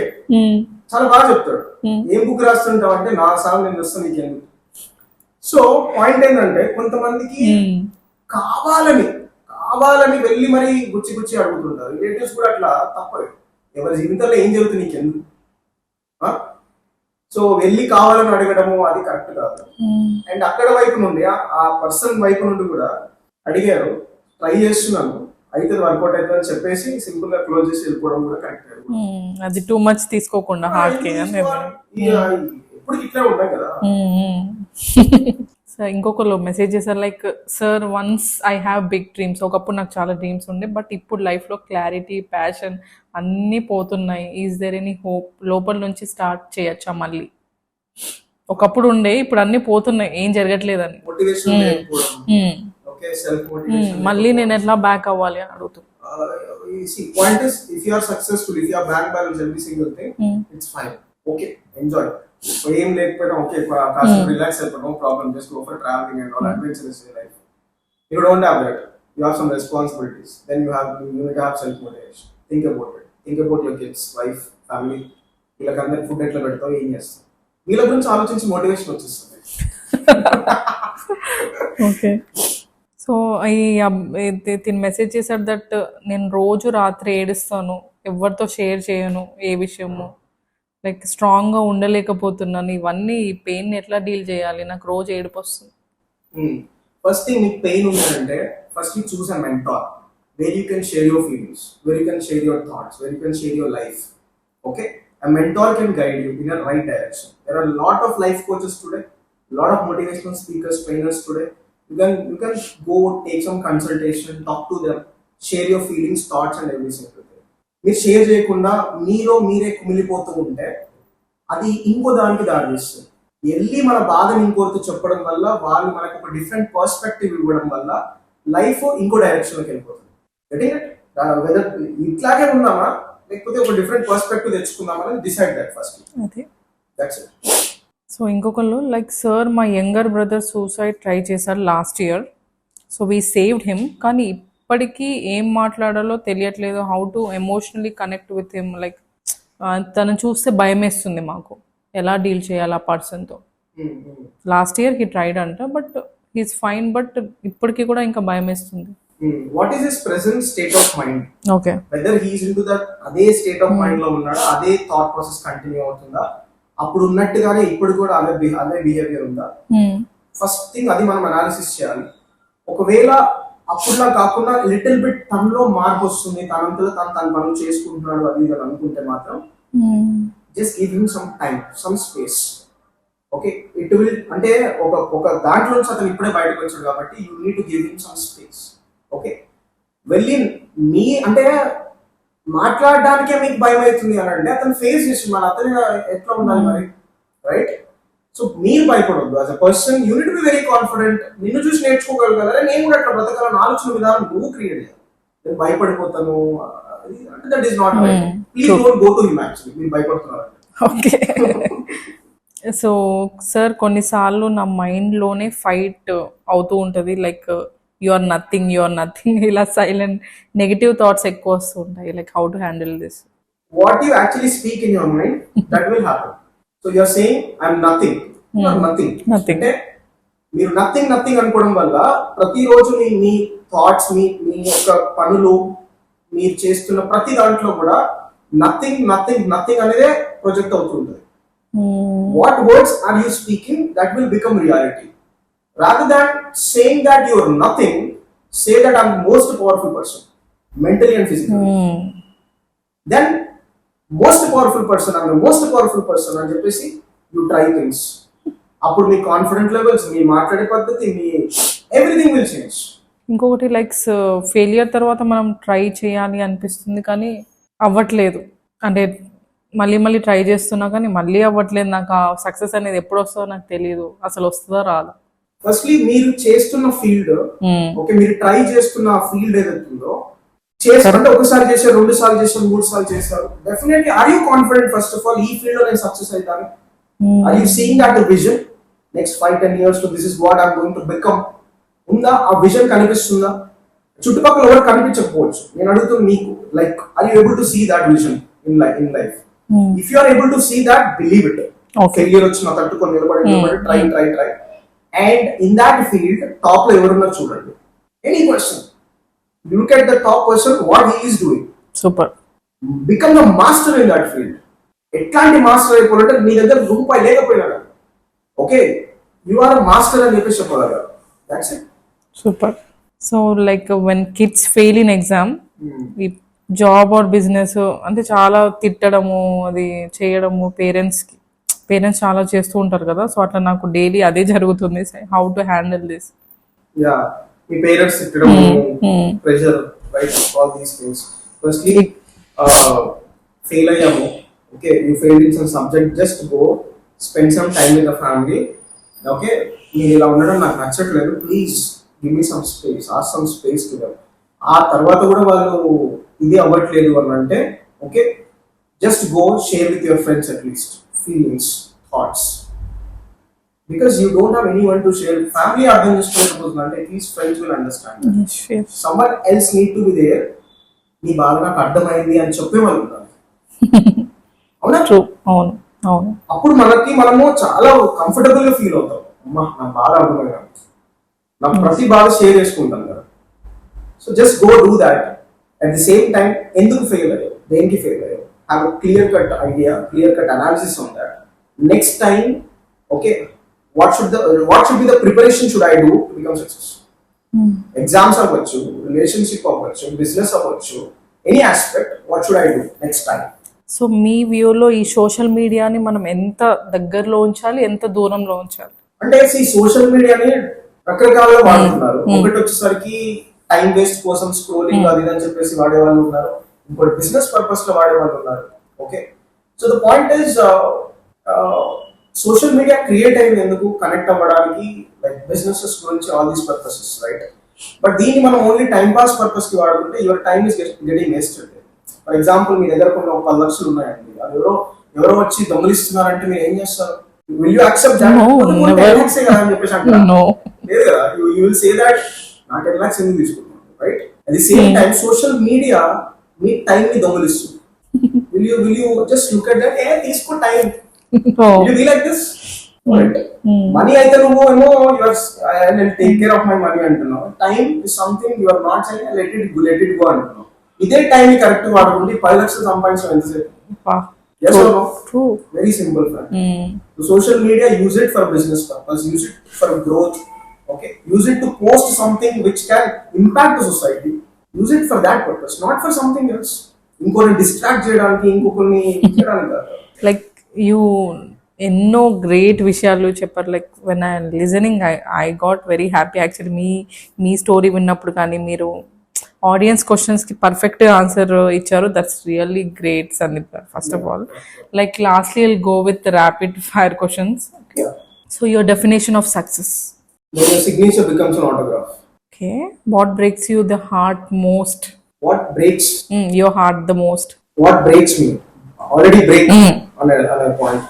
A: చాలా బాగా చెప్తాడు. ఏం బుక్ రాస్తుంటావు అంటే నా సాంగ్ నేను వస్తాను నీకేందుకు. సో పాయింట్ ఏంటంటే కొంతమందికి కావాలని వెళ్ళి మరి గుచ్చి అడుగుతుంటారు. రిలేటివ్స్ కూడా అట్లా తప్పదు. ఎవరి జీవితంలో ఏం జరుగుతుంది నీకెందుకు. సో వెళ్ళి కావాలని అడగడము అది కరెక్ట్ కాదు. అండ్ అక్కడ వైపు నుండి ఆ పర్సన్ వైపు నుండి కూడా అడిగారు, ట్రై చేస్తున్నాను, అయితే వర్కౌట్ అవుతుంది అని చెప్పేసి సింపుల్ గా క్లోజ్ చేసి వెళ్ళిపోవడం కూడా కరెక్ట్.
B: అది టూ మచ్ తీసుకోకుండా హార్ట్ కి
A: ఇప్పుడు ఇట్లా ఉంటాం కదా.
B: సార్ ఇంకొకరు మెసేజ్ చేశారు like sir once I have big dreams, ఒకప్పుడు నాకు చాలా డ్రీమ్స్ ఉండే బట్ ఇప్పుడు లైఫ్లో క్లారిటీ, ప్యాషన్ అన్నీ పోతున్నాయి. ఈజ్ దేర్ ఎనీ హోప్, లోపల నుంచి స్టార్ట్ చేయొచ్చా మళ్ళీ? ఒకప్పుడు ఉండే, ఇప్పుడు అన్నీ పోతున్నాయి, ఏం జరగట్లేదని. మళ్ళీ నేను ఎట్లా బ్యాక్ అవ్వాలి అని అడుగుతున్నాను.
A: Point is, if you are successful, if you have bank balance every single thing, it's fine. Okay, enjoy. So aim lekapota okay, relax అయిపోయి no problem, just go for traveling and all adventures in life. You don't have that, you have some responsibilities, then you need to have self motivation. Think about it, think about your kids, wife, family. వీళ్ళకి అందరికి food ఎట్లా పెడతావు, ఏం చేస్తావు, వీళ్ళ గురించి ఆలోచించి motivation వచ్చేస్తుంది.
B: ఓకే, సో తిని మెసేజ్ చేశాడు దట్ నేను రోజు రాత్రి ఏడుస్తాను, ఎవరితో షేర్ చేయను ఏ విషయము, లైక్ స్ట్రాంగ్గా ఉండలేకపోతున్నాను, ఇవన్నీ ఈ పెయిన్ ఎట్లా డీల్ చేయాలి, నాకు రోజు ఏడుపు వస్తుంది.
A: ఫస్ట్ థింగ్, మీకు పెయిన్ ఉందంటే first choose a mentor where you can share your feelings, where you can share your thoughts, where you can share your life. Okay, a mentor can guide you in a right direction. There are a lot of life coaches today, a lot of motivational speakers, trainers today. You can go take some consultation, talk to them, share your feelings, thoughts and every single thing. మీరు share చేయకుండా మీరే కుమిలిపోతూ ఉంటే అది ఇంకో దానికి దారి తీస్తుంది. వెళ్ళి మన బాధను ఇంకోరితో చెప్పడం వల్ల వాళ్ళు మనకు ఒక డిఫరెంట్ పర్స్పెక్టివ్ ఇవ్వడం వల్ల లైఫ్ ఇంకో డైరెక్షన్లోకి వెళ్ళిపోతుంది. వెదర్ ఇట్లాగే ఉన్నామా లేకపోతే ఒక డిఫరెంట్ పర్స్పెక్టివ్ తెచ్చుకుందామని decide that first. That's it.
B: So ఇంకొకళ్ళు లైక్ సార్ మా యంగర్ బ్రదర్ సూసైడ్ ట్రై చేశారు last year, so we saved him, కానీ ఇప్పటికీ ఏం మాట్లాడాలో తెలియట్లేదు, how to emotionally connect with him, like తను చూస్తే భయం వేస్తుంది మాకు, ఎలా డీల్ చేయాలి ఆ పర్సన్తో. లాస్ట్ ఇయర్ హీ ట్రైడ్ అంట బట్ హీస్ ఫైన్, బట్ ఇప్పటికీ కూడా ఇంకా భయం వేస్తుంది.
A: What is his present state of mind,
B: okay.
A: Weather he's in to that అదే స్టేట్ ఆఫ్ మైండ్ లో ఉన్నాడా, అదే థాట్ ప్రాసెస్ కంటిన్యూ అవుతుందా, అప్పుడు ఉన్నట్టుగానే ఇప్పుడు కూడా అదే బిహేవియర్ ఉందా. ఫస్ట్ థింగ్ అది మనం అనాలిసిస్ చేయాలి. ఒకవేళ అప్పుడులా కాకుండా లిటిల్ బిట్ తనలో మార్పు వస్తుంది, తనంతలో తన పనులు చేసుకుంటున్నాడు అది ఇది అని అనుకుంటే మాత్రం just give him some time, some space. Okay, it will అంటే ఒక దాంట్లో నుంచి అతను ఇప్పుడే బయటకు వచ్చాడు కాబట్టి you need to give him some space. Okay, వెళ్ళి మీ అంటే మాట్లాడడానికే మీకు భయం అవుతుంది అని అంటే అతను ఫేస్ చేసి మన అతను ఎట్లా ఉండాలి మరి, రైట్? సో మీరు భయపడొద్దు. As a person you need be very confident. నిన్ను చూసి నేర్చుకోగలగాలి, నేను కూడా అట్లా బ్రతకాలని ఆలోచన విధానం నువ్వు క్రియేట్ చేయాలి. నేను భయపడిపోతాను అంటే that is not right. Please don't go to him actually, మీరు భయపడుతున్నారు.
B: ఓకే. సో సార్ కొన్నిసార్లు నా మైండ్లోనే ఫైట్ అవుతూ ఉంటుంది, లైక్ యు ఆర్ నథింగ్, ఇలా సైలెంట్ నెగిటివ్ థాట్స్ ఎక్కువ వస్తూ ఉంటాయి. Like how to handle this?
A: What you actually speak in your mind, that will happen. So you are saying I am nothing. You are nothing. అంటే మీరు nothing అనుకోవడం వల్ల ప్రతిరోజు మీ thoughts, మీ యొక్క పనులు, మీరు చేస్తున్న ప్రతి దాంట్లో కూడా నథింగ్ అనేదే ప్రొజెక్ట్ అవుతుంటుంది. What words are you speaking, that will become reality. Rather than saying that you are nothing, say that I am most powerful person mentally and physically. Then most powerful person అని చెప్పేసి you try things. అప్పుడు మీ confident levels, మీ మాట్లాడే పద్ధతి, me everything will change.
B: ఇంకొకటి like failure తర్వాత మనం try చేయాలి అనిపిస్తుంది కానీ అవ్వట్లేదు. అంటే మళ్ళీ ట్రై చేస్తున్నా కానీ మళ్ళీ అవ్వట్లేదు. నాకు ఆ సక్సెస్ అనేది ఎప్పుడు వస్తుందో నాకు తెలియదు, అసలు వస్తుందో రాదు.
A: ఫస్ట్లీ మీరు చేస్తున్న ఫీల్డ్, ఓకే, మీరు ట్రై చేస్తున్న ఫీల్డ్ ఏదైతుందో చేస్తుంటే ఒకసారి చేశారు, 2 సార్లు చేశారు, 3 సార్లు చేశారు, definitely are you confident first of all ఈ ఫీల్డ్ లో నేను సక్సెస్ అవుతాను? Are you seeing that vision next 5-10 years this is what I'm going to become? ఉందా? ఆ విజన్ కనిపిస్తుందా? చుట్టుపక్కల ఎవరు కనిపించకపోవచ్చు, నేను అడుగుతుంది మీకు, like are you able to see that vision in life? If you are able to see that, believe it. Failure వచ్చిన తట్టుకొని నిలబడి try and in that field top లో ఎవరున్నారు చూడండి. Any person, look at the top person, what he is doing.
B: Super.
A: Become the master in that field. ఎట్లాంటి master అయిపోవాలంటే నీ దగ్గర రూపాయి లేకపోయినా, ఓకే, యు ఆర్ మాస్టర్ అని చెప్పేసి చెప్పగలరు. That's it.
B: Super. So like when kids fail in exam, ఈ job or business అంటే చాలా తిట్టడము, అది చేయడము పేరెంట్స్ చాలా చేస్తూ ఉంటారు కదా. సో అట్లా నాకు డైలీ అదే జరుగుతుంది. How to handle this?
A: Ya, మీ పేరెంట్స్ తిట్టడం, pressure, right, all these things. Firstly fail అయ్యాము, okay, you fail in some subject, just go spend some time with the family. Okay, మీరు ఇలా ఉండడం నాకు నచ్చట్లేదు, please give me some space, ask some space to them. ఆ తర్వాత కూడా వాళ్ళు ఇది అవ్వట్లేదు అని అంటే, okay, just go share with your friends at least feelings, thoughts. Because you don't have anyone to share. Family అర్థం చేసుకోకపోతుంది అంటే at least friends will understand. Someone else need to be there. నీ బాధ నాకు అర్థమైంది అని చెప్పే వాళ్ళు ఉన్నారు. అవునా?
B: అవును.
A: అప్పుడు మనము చాలా కంఫర్టబుల్ గా ఫీల్ అవుతాం. అమ్మా నాకు బాధ అర్థమైనా, నాకు ప్రతి బాధ షేర్ చేసుకుంటాం కదా. So just go do that. At the same time ఎందుకు ఫెయిల్ అయ్యావు, దేనికి ఫెయిల్ అయ్యావు, have a clear cut idea, clear cut analysis on that. Next time, okay, what should be the preparation should I do to become successful? Exams అవ్వచ్చు, relationship అవ్వచ్చు, business అవ్వచ్చు, any aspect, what should I do next time?
B: So మీ వ్యూలో ఈ social మీడియాని మనం ఎంత దగ్గరలో ఉంచాలి, ఎంత దూరంలో ఉంచాలి?
A: అంటే ఈ సోషల్ మీడియాని రకరకాలుగా వాడుతున్నారు. ఒకటి వచ్చేసరికి టైం వేస్ట్ కోసం స్క్రోలింగ్ అది అని చెప్పేసి వాడే వాళ్ళు ఉన్నారు, ఇంకోటి బిజినెస్ పర్పస్ లో వాడే వాళ్ళు ఉన్నారు. Okay, so the point is social media create అయింది ఎందుకు? కనెక్ట్ అవ్వడానికి, లైక్ బిజినెసెస్ గురించి, all these purposes, right? But దీన్ని మనం ఓన్లీ టైం పాస్ పర్పస్ కి వాడుకుంటే your time is getting wasted. For example, మీ దగ్గర కొన్ని 10 లక్షలు ఉన్నాయండి, అది ఎవరో వచ్చి దొంగలిస్తున్నారంటే మీరు ఏం చేస్తారు? Will you accept that? అని చెప్పేసి అంటారు. లేదు కదా, యూ విల్ సే దట్ నా 10 lakhs ఎందుకు తీసుకుంటున్నాను, right? At the same time social media మీ టైం ని దొంగలిస్తుంది. Will you just look at that, తీసుకో time. Will you be like this? Money అయితే నువ్వు ఏమో నేను take care of my money అంటున్నావు. Time is something you are not saying let it go అంటున్నావు. ఇదే టైం కరెక్ట్ వాడుకుంటే 10 లక్షలు సంపాదించడం ఎంతసేపు? Yes or no?
B: True.
A: Very simple, friend. So social media, use it for business purpose, use it for growth. Okay, use it to post something which can impact the society. Use it for that purpose, not for something else. ఇంకొన్ని distract చేయడానికి, ఇంకొన్ని చేయడానికి కాదు.
B: Like you ఎన్నో great విషయాలు చెప్పారు. Like when I listening I got very happy actually. Me story విన్నప్పుడు కానీ మీరు ఆడియన్స్ క్వశ్చన్స్కి పర్ఫెక్ట్ ఆన్సర్ ఇచ్చారు. దట్స్ రియల్లీ గ్రేట్ సందీప్ గారు. First of all like lastly will go with rapid fire questions. So your definition of success?
A: When your signature becomes an autograph.
B: Okay, what breaks you the heart most?
A: What breaks
B: your heart the most?
A: What breaks me? Already break on a point.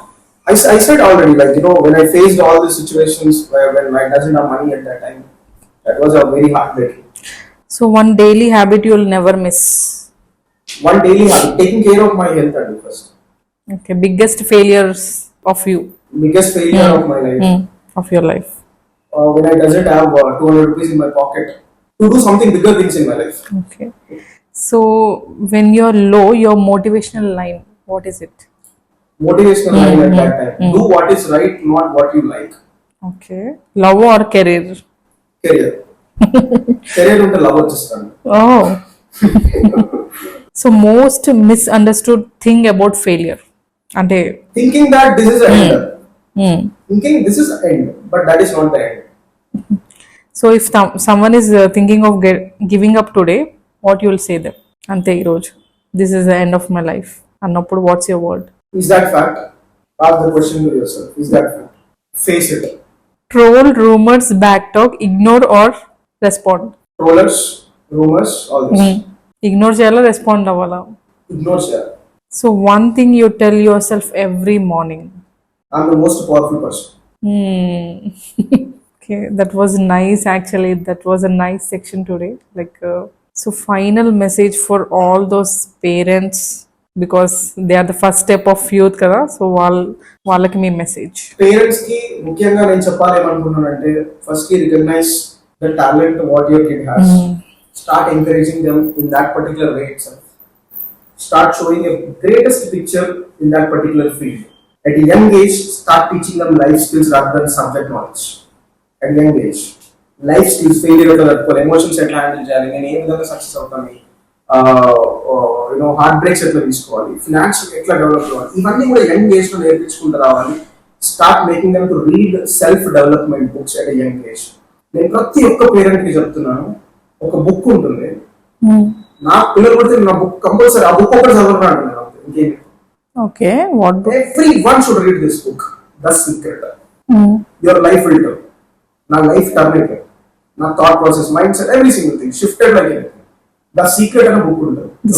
A: I said already, like, you know, when I faced all the situations when I doesn't have money at that time, that was a very heartbreaking.
B: So one daily habit you will never miss?
A: One daily habit, taking care of my health at first.
B: Okay, biggest failures of you?
A: Biggest failure of my life.
B: Of your life?
A: When I doesn't have 200 rupees in my pocket to do something bigger things in my life.
B: Okay. So when you're low, your motivational line, what is it?
A: Motivational line at that time. Do what is right, not what you like.
B: Okay. Love or career?
A: Career. Career unte love vachestanu.
B: Oh. So most misunderstood thing about failure? Ante
A: thinking that this is the end. Thinking this is the end, but that is not the end.
B: So if someone is thinking of giving up today, what you will say them? Ante ee roju this is the end of my life annappudu what's your word?
A: Is that fact? Ask the question to yourself. Is that fact? Face it.
B: Troll, rumors, backtalk, ignore or respond?
A: Trollers, rumors, all this.
B: Ignore cheyala, respond avala?
A: Ignore cheyala.
B: So one thing you tell yourself every morning?
A: I'm the most powerful person.
B: Okay, that was nice actually. That was a nice section today. Like so final message for all those parents, because they are the first step of youth kada. So వాళ్ళకి మీ message? Parents
A: కి ముఖ్యంగా నేను చెప్పాలి ఏమనుకుంటున్నానంటే, first కి recognise the talent what your kid has. Start encouraging them in that particular way itself. Start showing a greatest picture in that particular field. At a young age, start teaching them life skills rather than subject knowledge. At young age, life skills, failure or emotions ఎట్లా handle చేయాలి, నేను ఏ విధంగా success అవుతాను, heart breaks ఎట్లా తీసుకోవాలి, finance ఎట్లా develop అవ్వాలి, ఇవన్నీ కూడా యంగ్ ఏజ్ లో నేర్పించుకుంటూ రావాలి. Start making them to read self development books at a young age. నేను ప్రతి ఒక్క పేరెంట్ కి చెప్తున్నాను, ఒక బుక్ ఉంటుంది, నా పిల్లలు పడితే నా బుక్ కంపల్సరీ ఆ బుక్ ఒకటి చదవరాను నేను, ఇంకేమి.
B: Okay, what book?
A: Everyone should read this book. The Secret. Your life will turn. My life turned. My thought process, mindset, every single thing shifted like anything. The Secret and a book.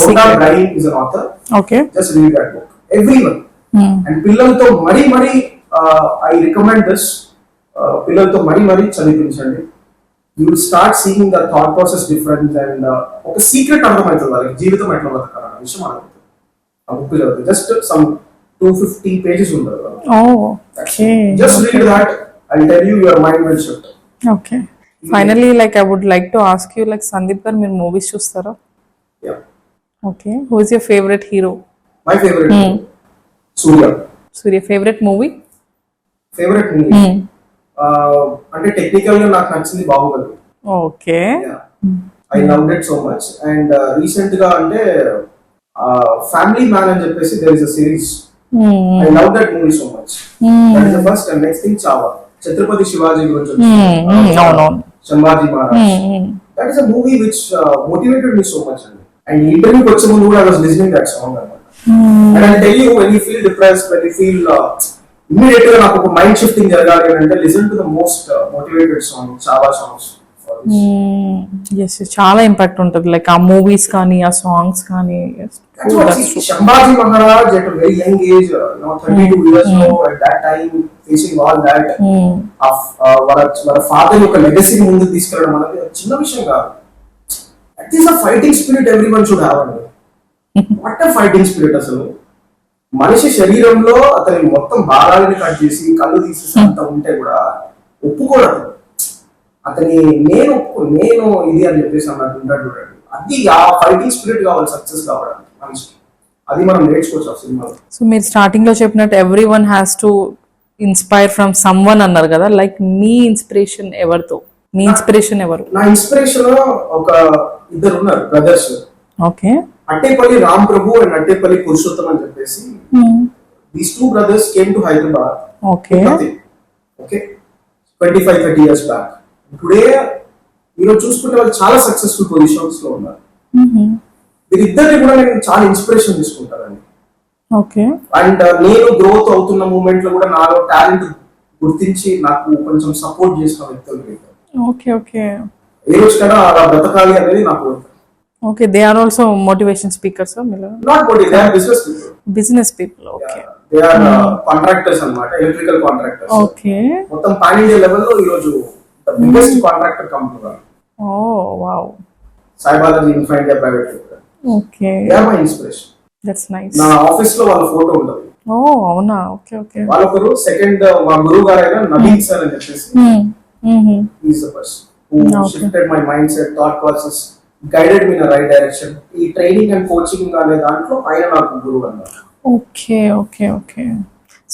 A: Rhonda Byrne is an author.
B: Okay.
A: Just read that book. Everyone. And పిల్లలతో మరీ I recommend this. పిల్లలతో మరీ చదివించండి. You will start seeing the thought process different and ఒక secret అర్థమవుతుంది వాళ్ళకి, జీవితం ఎట్లా బతకాలన్న విషయం అర్థమవుతుంది. Just some 250 pages ఉంటుంది.
B: Oh, okay.
A: Just read that. I'll tell you, your mind will shift.
B: Okay. Finally, like I would like to ask you, like Sandeep gar meer movies chustara?
A: Yeah.
B: Okay. Who is your favorite hero?
A: My favorite hero, Surya.
B: Surya. Favorite movie?
A: Favorite movie. అంటే technical గా నాకు నచ్చింది Baahubali.
B: Okay.
A: Yeah. I loved it so much. And recent గా అంటే Family Man అని చెప్పేసి there is a series. I love that movie so much. That is the first and next thing Chava. Chhatrapati Shivaji గురించి Sambhaji Maharaj. That is a movie which motivated me so much. And interview వచ్చే ముందు కూడా I was listening that song అన్నమాట. And I'll tell you, when you feel depressed, when you feel immediate గా నాకు ఒక mind shifting జరగాలి అంటే listen to the most motivated song, Chava songs.
B: Yes, చాలా ఇంపాక్ట్ ఉంటుంది, లైక్ ఆ మూవీస్ కానీ ఆ సాంగ్స్ కానీ.
A: Sambhaji Maharaj at a very young age, 32 years old at that time, facing all that, వాళ్ళ ఫాదర్ యొక్క లెగసీ ముందుకు తీసుకెళ్ళడం అనేది చిన్న విషయం కాదు. That is a fighting spirit everyone should have. What a fighting spirit అసలు. మనిషి శరీరంలో అతని మొత్తం భాగాలను కట్ చేసి కళ్ళు తీసేసి అంత ఉంటే కూడా ఒప్పుకోవడం అతని నేను ఇది అని చెప్పేసి అన్నట్టు ఉంటాడు చూడండి. అది ఆ ఫైటింగ్ స్పిరిట్ కావాలి సక్సెస్ కావడానికి మనిషికి. అది మనం నేర్చుకోవచ్చు ఆ సినిమాలో.
B: సో మీరు స్టార్టింగ్ లో చెప్పినట్టు every one has to inspire from some one అన్నారు కదా, లైక్ మీ ఇన్స్పిరేషన్ ఎవరితో, మీ ఇన్స్పిరేషన్ ఎవరు?
A: నా ఇన్స్పిరేషన్ ఒక ఇద్దరు ఉన్నారు brothers,
B: okay.
A: Attepalli Ram Prabhu and Attepalli Purushottam అని చెప్పేసి. These two brothers came to Hyderabad.
B: Okay.
A: Okay 25-30 years back. Today మీరు చూసుకుంటే వాళ్ళు చాలా సక్సెస్ఫుల్ పొజిషన్స్ లో ఉన్నారు. వీరిద్దరిని కూడా నేను చాలా ఇన్స్పిరేషన్ తీసుకుంటానండి.
B: ఓకే.
A: అండ్ నేను గ్రోత్ అవుతున్న మూమెంట్ లో కూడా నాలో టాలెంట్ గుర్తించి నాకు కొంచెం సపోర్ట్ చేసిన వ్యక్తులు.
B: ఓకే. ఓకే.
A: ఏ రోజు కన్నా అలా బ్రతకాలి అనేది నాకు.
B: Okay, they are also motivation speakers.
A: Not motivation, they are business people.
B: Business people. Okay.
A: They are contractors అన్నమాట, ఎలక్ట్రికల్ కాంట్రాక్టర్స్.
B: ఓకే.
A: మొత్తం పాన్ ఇండియా లెవెల్లో ఈ రోజు biggest contractor company.
B: Oh wow.
A: Sai Balaji infra India private limited.
B: Okay.
A: They are my inspiration.
B: That's nice.
A: నా office లో వాళ్ళ photo ఉంటుంది.
B: ఓ అవునా. ఓకే. ఓకే.
A: వాళ్ళొకరు సెకండ్ మా గురువు గారు అయిన నవీన్ సార్ అని చెప్పేసి. Is the person who shifted my mind set, thought process, guided me in the right direction. ఈ ట్రైనింగ్ అండ్ కోచింగ్ అనే దాంట్లో ఆయన నాకు గురువు అన్నారు.
B: ఓకే. ఓకే. ఓకే.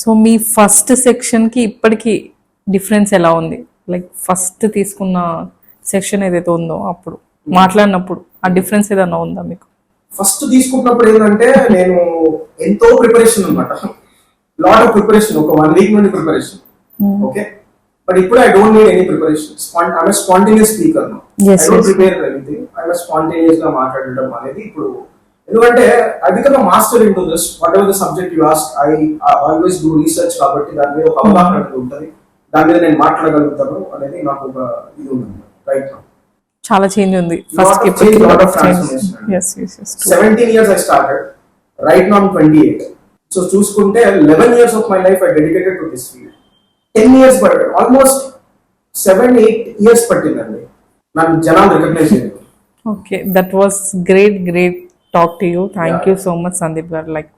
B: సో మీ ఫస్ట్ సెక్షన్ కి ఇప్పటికి డిఫరెన్స్ ఎలా ఉంది? లైక్ ఫస్ట్ తీసుకున్న సెక్షన్ ఏదైతే ఉందో అప్పుడు మాట్లాడినప్పుడు ఆ డిఫరెన్స్ ఏదైనా ఉందా మీకు?
A: ఫస్ట్ తీసుకున్నప్పుడు ఏంటంటే నేను ఎంతో ప్రిపరేషన్ అనమాట, లాట్ ఆఫ్ ప్రిపరేషన్, ఒక 1 week నుండి ప్రిపరేషన్. ఓకే. బట్ ఇప్పుడు I don't need any preparation. I'm spontaneous speaker. I don't prepare anything. I'm spontaneous గా మాట్లాడడం అనేది ఇప్పుడు. ఎందుకంటే I become a master in to this. What ever the subject you ask, I always do research. కాబట్టి దాని మీద ఒక అవగాహన అనేది ఉంటుంది, దాని మీద నేను మాట్లాడగలుగుతాను అనేది నాకు ఒక ఇది ఉంది రైట్ నౌ.
B: చాలా చేంజ్ ఉంది ఫస్ట్ కి.
A: 17 years I started. Right now I'm 28. So చూసుకుంటే 11 years of my life I dedicated to this field. 10 years పట్టింది, ఆల్మోస్ట్ 7-8 years పట్టిందండి నన్ను జనాలు రికగ్నైజ్ చేయలేదు.
B: Okay, that was great talk to you. Thank you so much Sandeep గారు. Like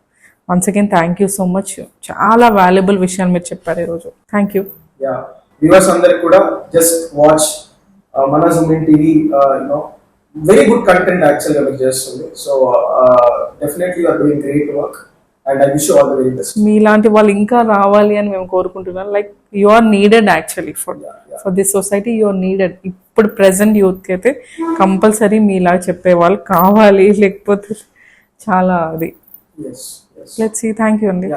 B: once again thank you so much. చాలా valuable విషయాలు మీరు చెప్పారు ఈరోజు. Thank you.
A: యా, వ్యూవర్స్ అందరికి కూడా జస్ట్ వాచ్ మన Zoom TV. You know very good content యాక్చువల్గా మీకు చేస్తుంది. So definitely you are doing great work and I wish you all the very best.
B: మీలాంటి వాళ్ళు ఇంకా రావాలి అని మేము కోరుకుంటున్నాం. Like you are needed actually for this society. You are needed. ఇప్పుడు ప్రెసెంట్ యూత్కి అయితే కంపల్సరీ మీలా చెప్పే వాళ్ళు కావాలి, లేకపోతే చాలా అది. Let's see. థ్యాంక్ యూ అండి.